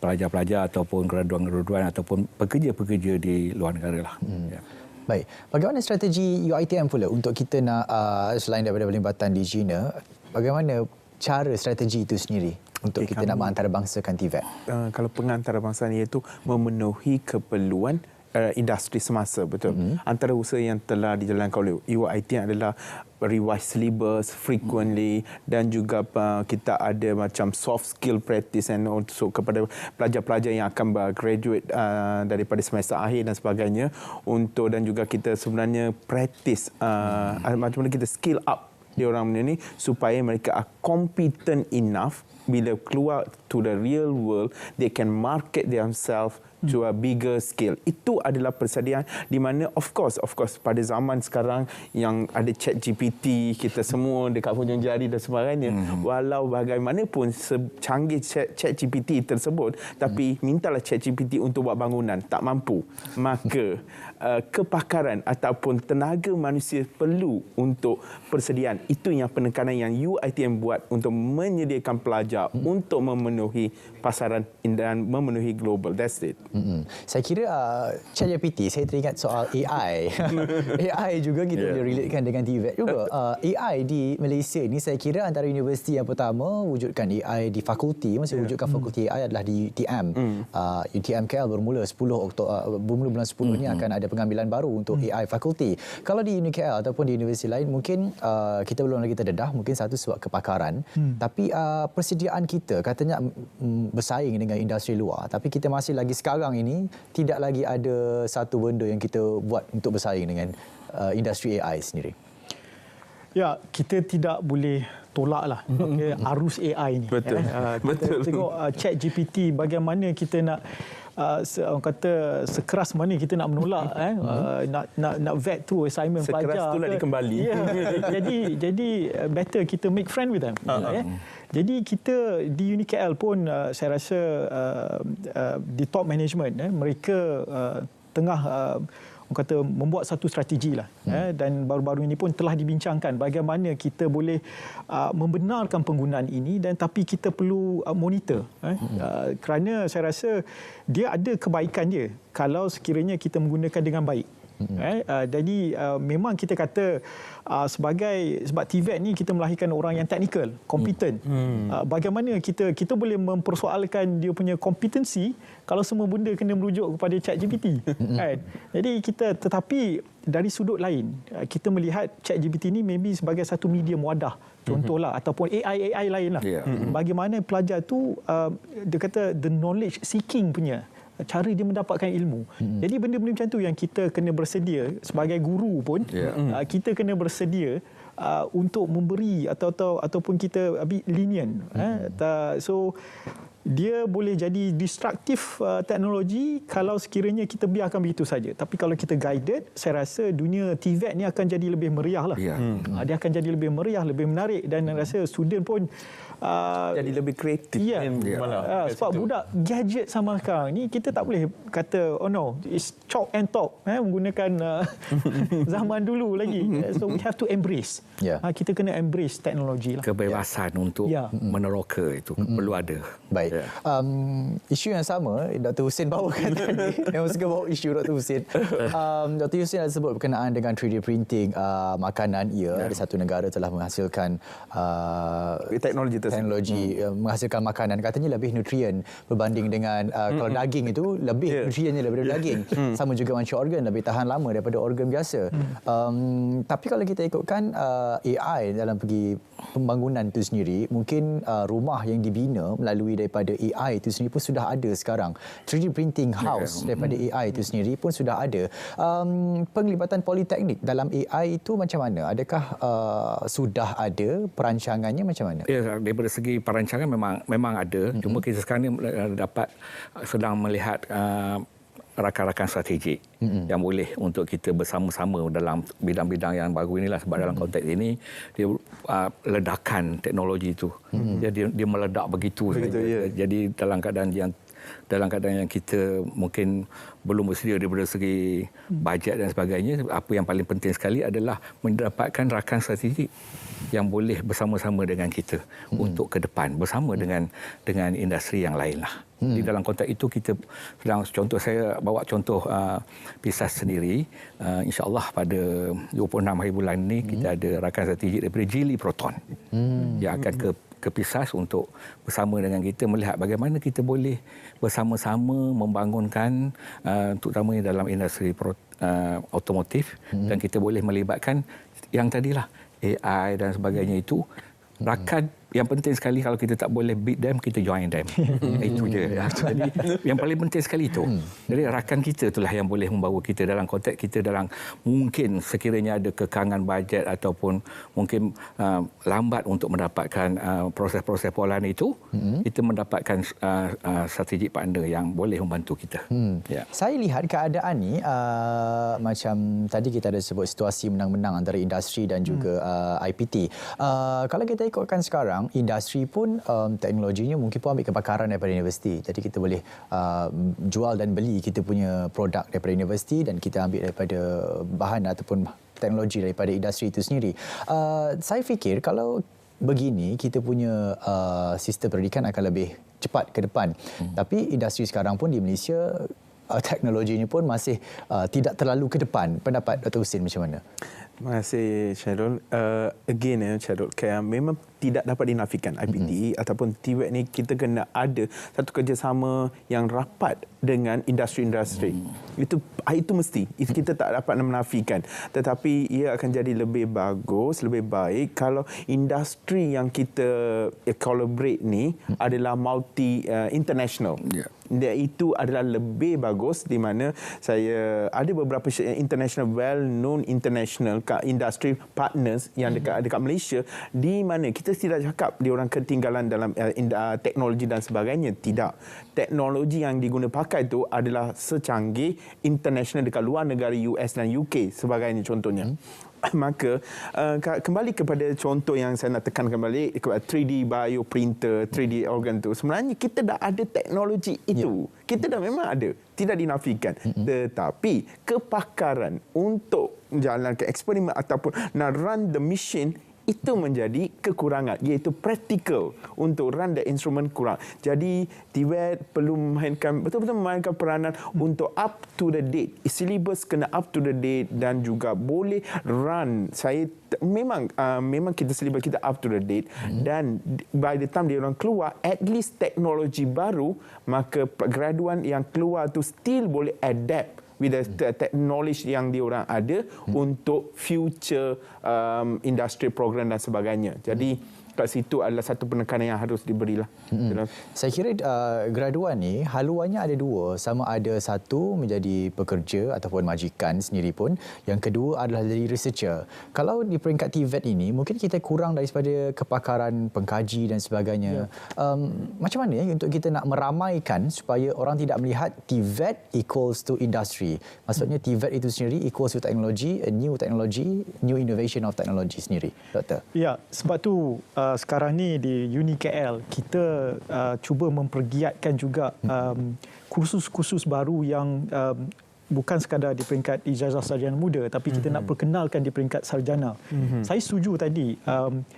pelajar-pelajar ataupun graduan-graduan ataupun pekerja-pekerja di luar negara lah. Ya. Baik, bagaimana strategi UiTM pula untuk kita nak selain daripada pelibatan di China, bagaimana cara strategi itu sendiri? untuk kita nak mengantarabangsakan TVET? Kalau pengantarabangsakan iaitu memenuhi keperluan industri semasa, betul. Antara usaha yang telah dijalankan oleh UiTM adalah revise syllabus frequently dan juga kita ada macam soft skill practice and also kepada pelajar-pelajar yang akan graduate daripada semester akhir dan sebagainya dan juga kita sebenarnya practice macam mana kita skill up dia orang ni supaya mereka are competent enough bila keluar to the real world they can market themselves to a bigger scale. Itu adalah persediaan di mana of course pada zaman sekarang yang ada ChatGPT, kita semua dekat hujung jari dan sebagainya, walau bagaimanapun secanggih ChatGPT tersebut, tapi mintalah ChatGPT untuk buat bangunan, tak mampu. Maka kepakaran ataupun tenaga manusia perlu untuk persediaan. Itu yang penekanan yang UiTM buat untuk menyediakan pelajar untuk memenuhi pasaran dan memenuhi global. That's it. Saya kira ChatGPT, saya teringat soal AI. AI juga kita boleh relatekan dengan TVET juga. AI di Malaysia ni saya kira antara universiti yang pertama wujudkan AI di fakulti. Maksudnya wujudkan fakulti AI adalah di UTM. UTM KL bermula bulan 10 ni akan ada pengambilan baru untuk AI fakulti. Kalau di UniKL ataupun di universiti lain mungkin kita belum lagi terdedah, mungkin satu sebab kepakaran. Tapi persediaan kita katanya bersaing dengan industri luar, tapi kita masih lagi sekarang ini tidak lagi ada satu benda yang kita buat untuk bersaing dengan industri AI sendiri. Ya, kita tidak boleh tolaklah arus AI ni. Betul. Kita tengok ChatGPT, bagaimana kita nak orang kata sekeras mana kita nak menolak nak vet through assignment sekeras pelajar. Sekeras tu nak dikembali. Jadi better kita make friend with them. Jadi kita di UniKL pun saya rasa di top management mereka tengah orang kata membuat satu strategi lah dan baru-baru ini pun telah dibincangkan bagaimana kita boleh membenarkan penggunaan ini dan tapi kita perlu monitor kerana saya rasa dia ada kebaikan dia kalau sekiranya kita menggunakan dengan baik. Jadi memang kita kata sebab TVET ni kita melahirkan orang yang teknikal, kompeten. Bagaimana kita boleh mempersoalkan dia punya kompetensi kalau semua benda kena merujuk kepada ChatGPT. Jadi tetapi dari sudut lain kita melihat ChatGPT ni maybe sebagai satu medium wadah. Contohlah ataupun AI lain lah. Bagaimana pelajar tu dia kata the knowledge seeking punya cara dia mendapatkan ilmu. Jadi benda-benda macam tu yang kita kena bersedia sebagai guru pun kita kena bersedia untuk memberi ataupun kita a bit lenient. So dia boleh jadi destruktif teknologi kalau sekiranya kita biarkan begitu saja. Tapi kalau kita guided, saya rasa dunia TVET ni akan jadi lebih meriah lah. Dia akan jadi lebih meriah, lebih menarik dan rasa student pun jadi lebih kreatif. Sebab budak gadget sama sekarang ni kita tak boleh kata oh no, it's chalk and talk menggunakan zaman dulu lagi. So we have to embrace. Kita kena embrace teknologi lah. Kebebasan untuk meneroka itu perlu ada. Baik. Isu yang sama Dr. Husin bawakan tadi. Memang suka bawa isu Dr. Husin. Dr. Husin ada sebut berkenaan dengan 3D printing makanan. Ada satu negara telah menghasilkan teknologi menghasilkan makanan katanya lebih nutrien berbanding dengan kalau daging itu lebih nutriennya daripada daging. Sama juga macam organ lebih tahan lama daripada organ biasa. Tapi kalau kita ikutkan AI dalam pergi pembangunan itu sendiri, mungkin rumah yang dibina melalui daripada AI itu sendiri pun sudah ada sekarang. 3D printing house daripada AI itu sendiri pun sudah ada. Penglibatan politeknik dalam AI itu macam mana? Adakah sudah ada perancangannya macam mana? Ya, daripada segi perancangan memang ada. Cuma kita sekarang ni sedang melihat rakan-rakan strategik yang boleh untuk kita bersama-sama dalam bidang-bidang yang baru inilah. Sebab dalam konteks ini dia ledakan teknologi itu. Dia meledak begitu saja. Jadi dalam keadaan yang kita mungkin belum bersedia daripada segi bajet dan sebagainya, apa yang paling penting sekali adalah mendapatkan rakan strategik yang boleh bersama-sama dengan kita untuk ke depan bersama dengan industri yang lainlah. Di dalam konteks itu kita sedang saya bawa contoh PISAS sendiri. InsyaAllah pada 26 hari bulan ini kita ada rakan strategik daripada Geely Proton yang akan ke PISAS untuk bersama dengan kita melihat bagaimana kita boleh bersama-sama membangunkan terutamanya dalam industri otomotif dan kita boleh melibatkan yang tadilah AI dan sebagainya itu. Rakan yang penting sekali, kalau kita tak boleh beat them, kita join them. Itu je. Jadi yang paling penting sekali itu. Jadi rakan kita itulah yang boleh membawa kita dalam konteks kita dalam mungkin sekiranya ada kekangan bajet ataupun mungkin lambat untuk mendapatkan proses-proses pengelolaan itu, kita mendapatkan strategic partner yang boleh membantu kita. Ya. Saya lihat keadaan ni macam tadi kita ada sebut situasi menang-menang antara industri dan juga IPT. Kalau kita ikutkan sekarang, industri pun teknologinya mungkin pun ambil kepakaran daripada universiti. Jadi kita boleh jual dan beli kita punya produk daripada universiti dan kita ambil daripada bahan ataupun teknologi daripada industri itu sendiri. Saya fikir kalau begini kita punya sistem pendidikan akan lebih cepat ke depan. Tapi industri sekarang pun di Malaysia teknologinya pun masih tidak terlalu ke depan. Pendapat Dr. Husin macam mana? Terima kasih Syarul. Again Syarul, memang tidak dapat dinafikan IPT ataupun TVET ni kita kena ada satu kerjasama yang rapat dengan industri-industri. Itu mesti. Itu kita tak dapat menafikan. Tetapi ia akan jadi lebih bagus, lebih baik kalau industri yang kita collaborate ni adalah multi international. Itu adalah lebih bagus, di mana saya ada beberapa international, well known international industry partners yang dekat Malaysia, di mana kita tidak cakap dia orang ketinggalan dalam teknologi dan sebagainya. Tidak. Teknologi yang diguna pakai itu adalah secanggih international dekat luar negara US dan UK sebagainya contohnya. Maka kembali kepada contoh yang saya nak tekankan balik, 3D bioprinter, 3D organ tu, sebenarnya kita dah ada teknologi itu. Kita dah memang ada, tidak dinafikan. Tetapi kepakaran untuk menjalankan eksperimen ataupun nak run the machine, itu menjadi kekurangan, iaitu practical untuk run the instrument kurang. Jadi TVET perlu betul-betul memainkan peranan untuk up to the date. Syllabus kena up to the date dan juga boleh run. Saya memang kita syllabus kita up to the date dan by the time dia orang keluar, at least teknologi baru, maka graduan yang keluar tu still boleh adapt with the knowledge yang diorang ada untuk future industry program dan sebagainya. Jadi kat situ adalah satu penekanan yang harus diberilah. Saya kira graduan ni haluannya ada dua. Sama ada satu menjadi pekerja ataupun majikan sendiri pun. Yang kedua adalah jadi researcher. Kalau di peringkat TVET ini, mungkin kita kurang daripada kepakaran pengkaji dan sebagainya. Macam mana untuk kita nak meramaikan supaya orang tidak melihat TVET equals to industry. Maksudnya TVET itu sendiri equals to technology, new technology, new innovation of technology sendiri. Doktor? Ya, sebab tu sekarang ni di Uni KL kita cuba mempergiatkan juga kursus-kursus baru yang bukan sekadar di peringkat ijazah sarjana muda, tapi kita nak perkenalkan di peringkat sarjana. Saya setuju tadi,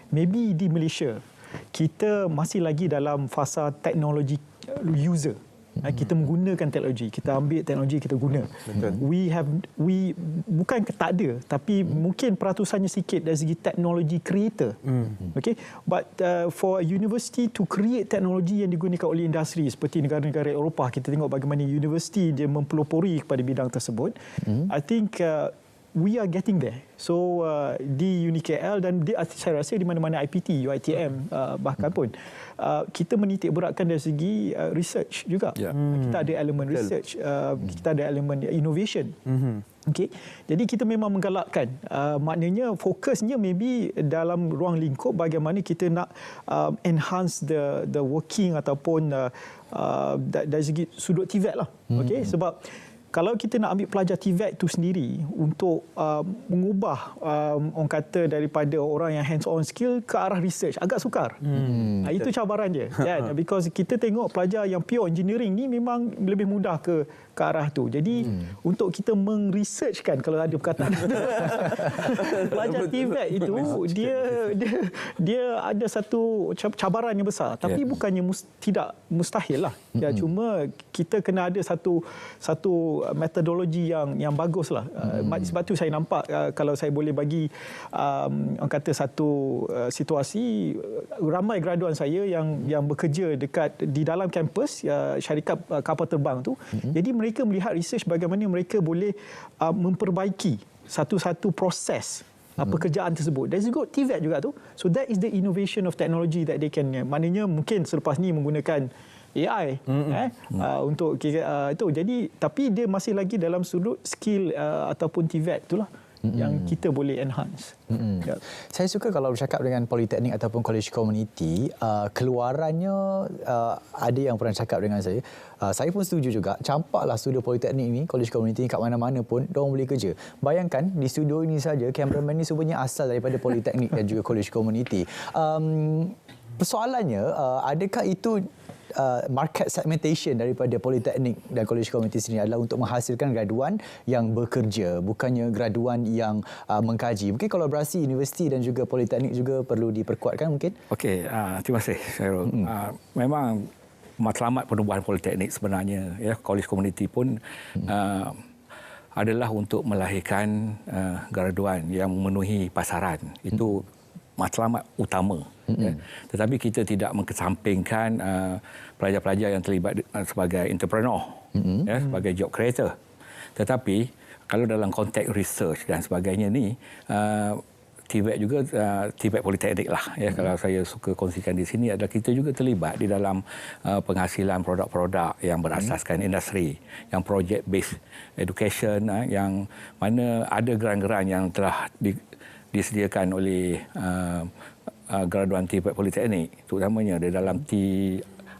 maybe di Malaysia kita masih lagi dalam fasa teknologi user. Kita menggunakan teknologi, kita ambil teknologi, kita guna. We bukan tak ada, tapi mungkin peratusannya sikit dari segi teknologi creator. Okay, but for a university to create teknologi yang digunakan oleh industri seperti negara-negara Eropah, kita tengok bagaimana universiti dia mempelopori kepada bidang tersebut. I think we are getting there. So di Uni KL dan saya rasa di mana-mana IPT, UiTM bahkan pun kita menitik beratkan dari segi research juga. Kita ada elemen research, kita ada elemen innovation. Okay. Jadi kita memang menggalakkan, maknanya fokusnya maybe dalam ruang lingkup bagaimana kita nak enhance the working ataupun dari segi sudut TVET lah. Okay. Sebab kalau kita nak ambil pelajar TVET itu sendiri untuk mengubah orang kata daripada orang yang hands on skill ke arah research, agak sukar. Itu cabaran dia. Kan? Because kita tengok pelajar yang pure engineering ni memang lebih mudah ke arah tu. Jadi untuk kita meng-researchkan, kalau ada perkataan pelajar TVET itu dia ada satu cabaran yang besar, tapi bukannya tidak mustahil lah. Ya, cuma kita kena ada satu metodologi yang bagus lah. Sebab tu saya nampak kalau saya boleh bagi orang kata satu situasi, ramai graduan saya yang bekerja di dalam kampus syarikat kapal terbang tu. Jadi mereka melihat research bagaimana mereka boleh memperbaiki satu-satu proses pekerjaan tersebut. There's good TVET juga tu. So that is the innovation of technology that they can. Maknanya mungkin selepas ni menggunakan AI untuk itu. Jadi tapi dia masih lagi dalam sudut skill ataupun TVET itulah yang kita boleh enhance. Ya. Saya suka kalau bercakap dengan politeknik ataupun college community, keluarannya ada yang pernah cakap dengan saya. Saya pun setuju juga. Campaklah studio politeknik ni, college community ni kat mana-mana pun diorang boleh kerja. Bayangkan di studio ini saja kameraman ni sebenarnya asal daripada politeknik dan juga college community. Persoalannya, adakah itu market segmentation daripada politeknik dan college community sendiri adalah untuk menghasilkan graduan yang bekerja, bukannya graduan yang mengkaji. Mungkin kolaborasi universiti dan juga politeknik juga perlu diperkuatkan mungkin? Okey, terima kasih Syahrul. Memang matlamat penubuhan politeknik sebenarnya, ya, college community pun adalah untuk melahirkan graduan yang memenuhi pasaran. Itu matlamat utama. Ya. Tetapi kita tidak mengesampingkan pelajar-pelajar yang terlibat sebagai entrepreneur, ya, sebagai job creator. Tetapi kalau dalam konteks research dan sebagainya ni, TVET juga, TVET politeknik lah, ya, kalau saya suka kongsikan di sini adalah kita juga terlibat di dalam penghasilan produk-produk yang berasaskan industri, yang project based education, yang mana ada geran-geran yang telah disediakan oleh graduan TVET politeknik, terutamanya di dalam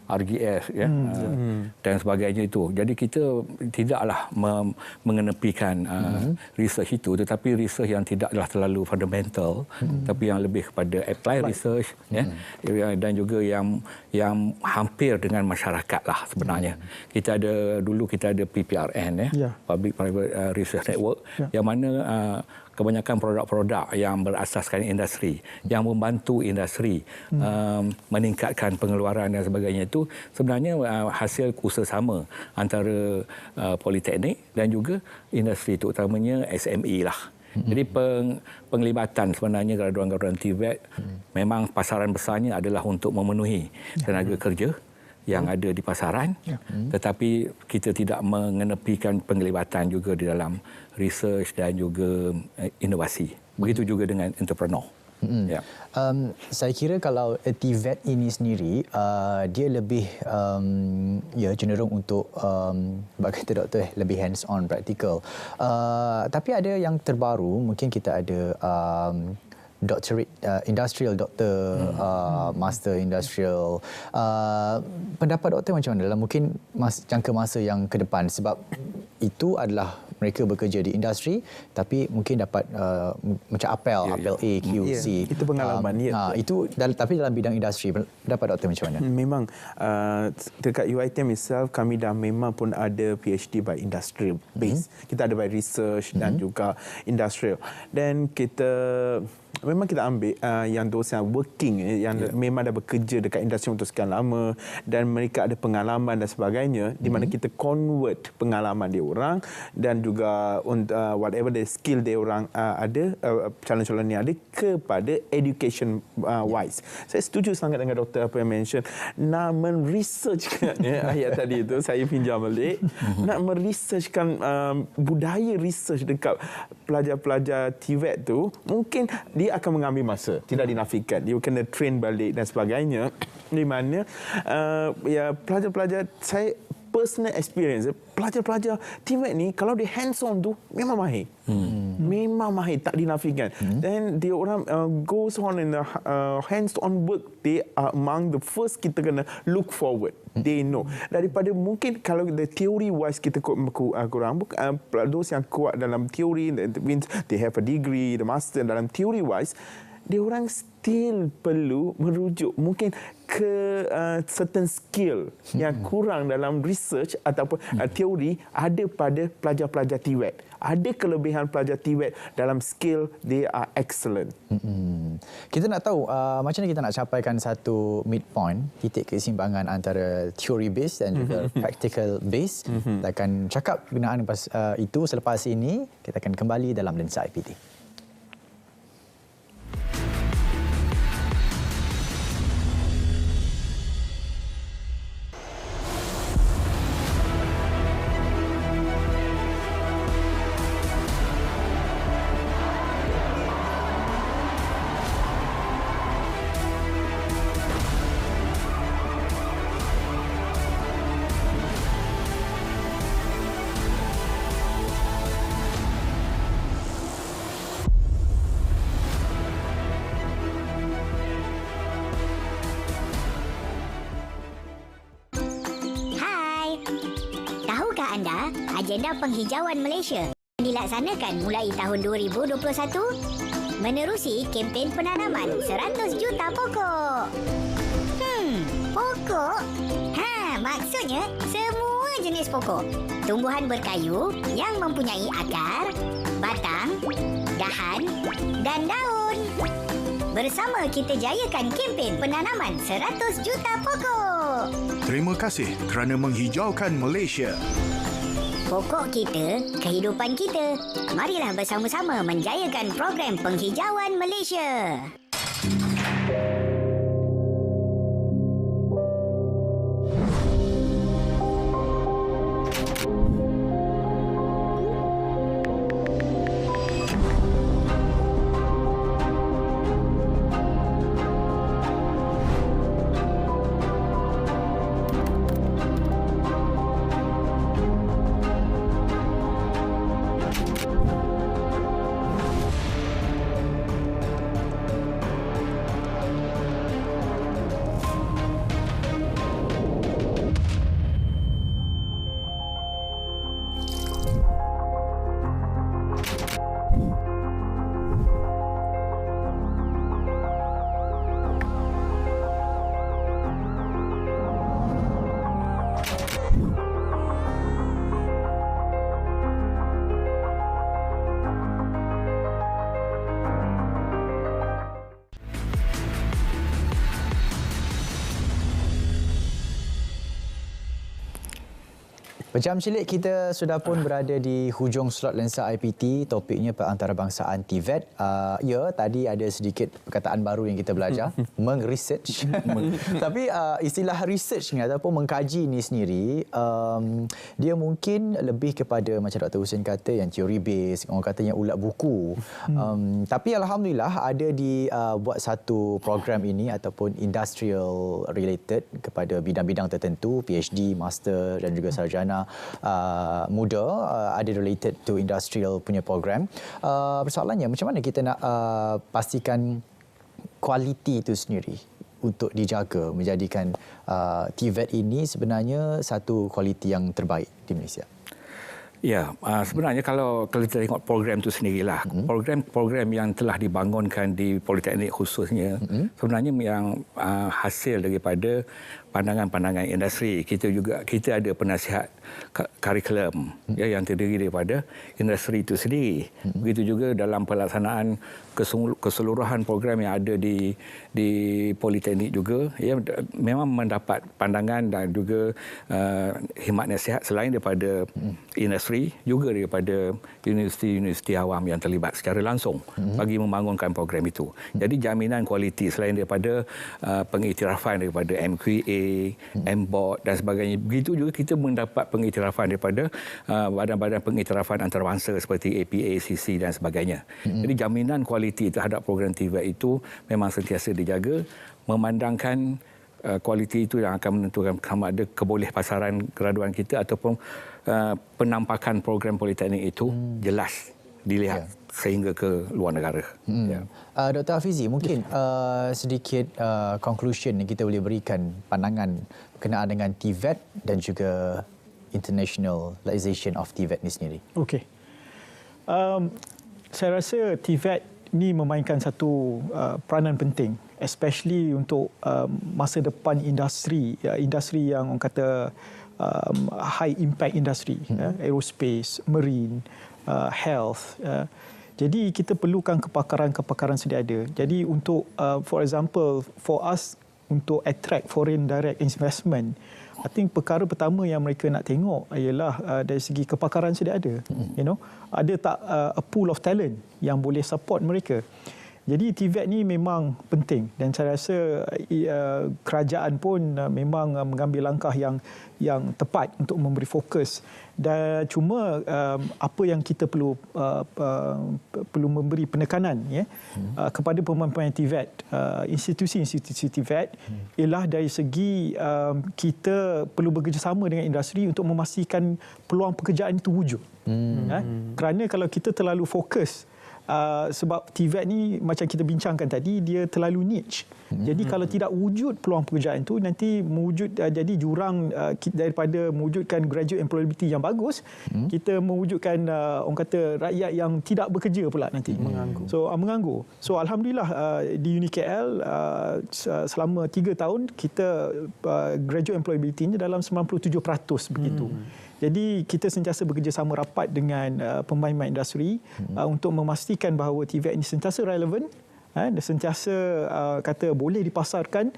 RGS, ya, dan sebagainya itu. Jadi kita tidaklah mengenepikan research itu, tetapi research yang tidaklah terlalu fundamental, tapi yang lebih kepada apply research, ya, dan juga yang hampir dengan masyarakat lah sebenarnya. Kita ada PPRN, ya, Public Private Research Network, yang mana kebanyakan produk-produk yang berasaskan industri, yang membantu industri meningkatkan pengeluaran dan sebagainya itu sebenarnya hasil kerjasama antara politeknik dan juga industri, terutamanya SME lah. Jadi penglibatan sebenarnya graduan-graduan TVET memang pasaran besarnya adalah untuk memenuhi tenaga kerja yang ada di pasaran, tetapi kita tidak mengenepikan penglibatan juga di dalam research dan juga inovasi. Begitu juga dengan entrepreneur. Ya. Saya kira kalau TVET ini sendiri dia lebih cenderung untuk kata doktor lebih hands on practical. Tapi ada yang terbaru, mungkin kita ada doctorate industrial doctor, master industrial. Pendapat doktor macam mana dalam mungkin jangka masa yang ke depan, sebab itu adalah mereka bekerja di industri tapi mungkin dapat macam apel A, QC. Itu pengalaman itu tapi dalam bidang industri. Pendapat doktor macam mana? Memang dekat UiTM itself kami dah memang pun ada PhD by industrial base. Kita ada by research dan juga industrial. Dan kita memang kita ambil yang dosen working yang memang dah bekerja dekat industri untuk sekian lama dan mereka ada pengalaman dan sebagainya, di mana kita convert pengalaman dia orang dan juga whatever the skill dia orang ada, calon-calon ni ada kepada education wise. Saya setuju sangat dengan doktor apa yang mention, nak meresearchkan ayat tadi itu saya pinjam balik, nak meresearchkan budaya research dekat pelajar-pelajar TVET tu, mungkin dia akan mengambil masa, tidak dinafikan. Dia kena train balik dan sebagainya. Di mana pelajar-pelajar, saya personal experience, pelajar-pelajar TVET ni kalau dia hands on tu memang mahir. Memang mahir, tak dinafikan. Then dia orang goes on in the hands on work, they are among the first kita kena look forward. They know. Daripada mungkin kalau the theory wise kita kurang, those yang kuat dalam teori, that means they have a degree, the master dalam theory wise, dia orang still perlu merujuk mungkin certain skill yang kurang dalam research ataupun teori ada pada pelajar-pelajar TVET. Ada kelebihan pelajar TVET dalam skill, they are excellent. Kita nak tahu macam mana kita nak capaikan satu midpoint, titik keseimbangan antara theory based dan juga practical based. Kita akan cakap berkenaan itu selepas ini. Kita akan kembali dalam Lensa IPT. Anda, agenda penghijauan Malaysia dilaksanakan mulai tahun 2021 menerusi kempen penanaman 100 juta pokok. Pokok? Maksudnya semua jenis pokok. Tumbuhan berkayu yang mempunyai akar, batang, dahan dan daun. Bersama kita jayakan kempen penanaman 100 juta pokok. Terima kasih kerana menghijaukan Malaysia. Pokok kita, kehidupan kita. Marilah bersama-sama menjayakan program penghijauan Malaysia. Pejam cilik kita sudah pun berada di hujung slot Lensa IPT, topiknya perantarabangsaaan TVET. Ya, tadi ada sedikit perkataan baru yang kita belajar, meng-research. Tapi istilah research ni ataupun mengkaji ni sendiri, dia mungkin lebih kepada macam Dr. Husin kata yang theory based, orang katanya ulat buku. Tapi alhamdulillah ada buat satu program ini ataupun industrial related kepada bidang-bidang tertentu, PhD, master dan juga sarjana muda ada related to industrial punya program. Persoalannya macam mana kita nak pastikan kualiti itu sendiri untuk dijaga, menjadikan TVET ini sebenarnya satu kualiti yang terbaik di Malaysia? Ya, sebenarnya kalau kita tengok program itu sendirilah, program-program yang telah dibangunkan di Politeknik khususnya, sebenarnya yang hasil daripada pandangan-pandangan industri. Kita ada penasihat kurikulum yang terdiri daripada industri itu sendiri. Begitu juga dalam pelaksanaan keseluruhan program yang ada di Politeknik juga, memang mendapat pandangan dan juga khidmat nasihat selain daripada industri, juga daripada universiti-universiti awam yang terlibat secara langsung bagi membangunkan program itu. Jadi jaminan kualiti selain daripada pengiktirafan daripada MQA, MBOT dan sebagainya. Begitu juga kita mendapat pengiktirafan daripada badan-badan pengiktirafan antarabangsa seperti APA, CC dan sebagainya. Jadi jaminan kualiti terhadap program TVET itu memang sentiasa dijaga, memandangkan kualiti itu yang akan menentukan sama ada keboleh pasaran graduan kita ataupun penampakan program politeknik itu jelas dilihat sehingga ke luar negara. Dr. Hafizi, mungkin sedikit conclusion yang kita boleh berikan pandangan berkenaan dengan TVET dan juga internationalization of TVET ni sendiri. Okey. Saya rasa TVET ini memainkan satu peranan penting, especially untuk masa depan industri yang orang kata high impact industry, aerospace, marine, health. Jadi kita perlukan kepakaran sedia ada. Jadi untuk for example, for us untuk attract foreign direct investment, I think perkara pertama yang mereka nak tengok ialah dari segi kepakaran sedia ada. Ada tak a pool of talent yang boleh support mereka. Jadi TVET ni memang penting dan saya rasa kerajaan pun memang mengambil langkah yang tepat untuk memberi fokus. Dan cuma apa yang kita perlu memberi penekanan kepada pemain-pemain TVET, institusi-institusi TVET ialah dari segi kita perlu bekerjasama dengan industri untuk memastikan peluang pekerjaan itu wujud. Kerana kalau kita terlalu fokus, sebab TVET ni macam kita bincangkan tadi, dia terlalu niche. Jadi kalau tidak wujud peluang pekerjaan itu, nanti jadi jurang daripada mewujudkan graduate employability yang bagus, kita mewujudkan orang kata rakyat yang tidak bekerja pula nanti. Menganggur. So alhamdulillah di UniKL selama 3 tahun kita graduate employability-nya dalam 97% begitu. Jadi kita sentiasa bekerjasama rapat dengan pemain-pemain industri untuk memastikan bahawa TVET ini sentiasa relevan dan sentiasa kata boleh dipasarkan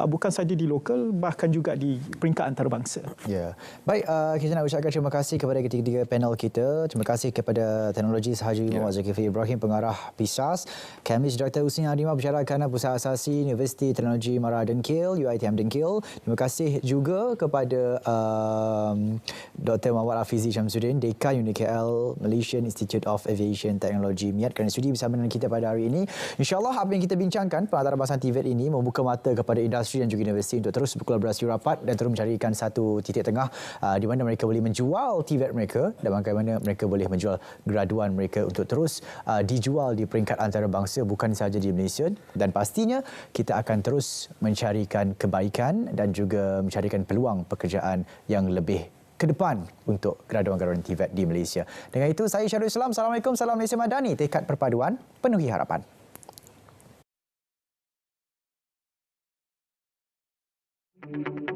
bukan sahaja di lokal, bahkan juga di peringkat antarabangsa. Ya. Baik, kita nak ucapkan terima kasih kepada ketiga panel kita. Terima kasih kepada teknologis Haji Muhammad Zulkifli Ibrahim, pengarah PISAS, Kemis Dr. Husin Hadimah, pensyarah Kanan Pusat Asasi Universiti Teknologi Mara Dengkil, UiTM Dengkil. Terima kasih juga kepada Dr. Muhammad Afizi Syamsuddin, Dekan UniKL Malaysian Institute of Aviation Technology, MIAT, kerana sudi bersama dengan kita pada hari ini. InsyaAllah apa yang kita bincangkan pengantarabangsa TVET ini membuka mata kepada industri dan juga universiti untuk terus berkolaborasi rapat dan terus mencarikan satu titik tengah di mana mereka boleh menjual TVET mereka dan bagaimana mereka boleh menjual graduan mereka untuk terus dijual di peringkat antarabangsa bukan sahaja di Malaysia, dan pastinya kita akan terus mencarikan kebaikan dan juga mencarikan peluang pekerjaan yang lebih ke depan untuk graduan-graduan TVET di Malaysia. Dengan itu saya Syarul Islam. Assalamualaikum, salam Malaysia Madani, tekad perpaduan penuhi harapan. Thank you.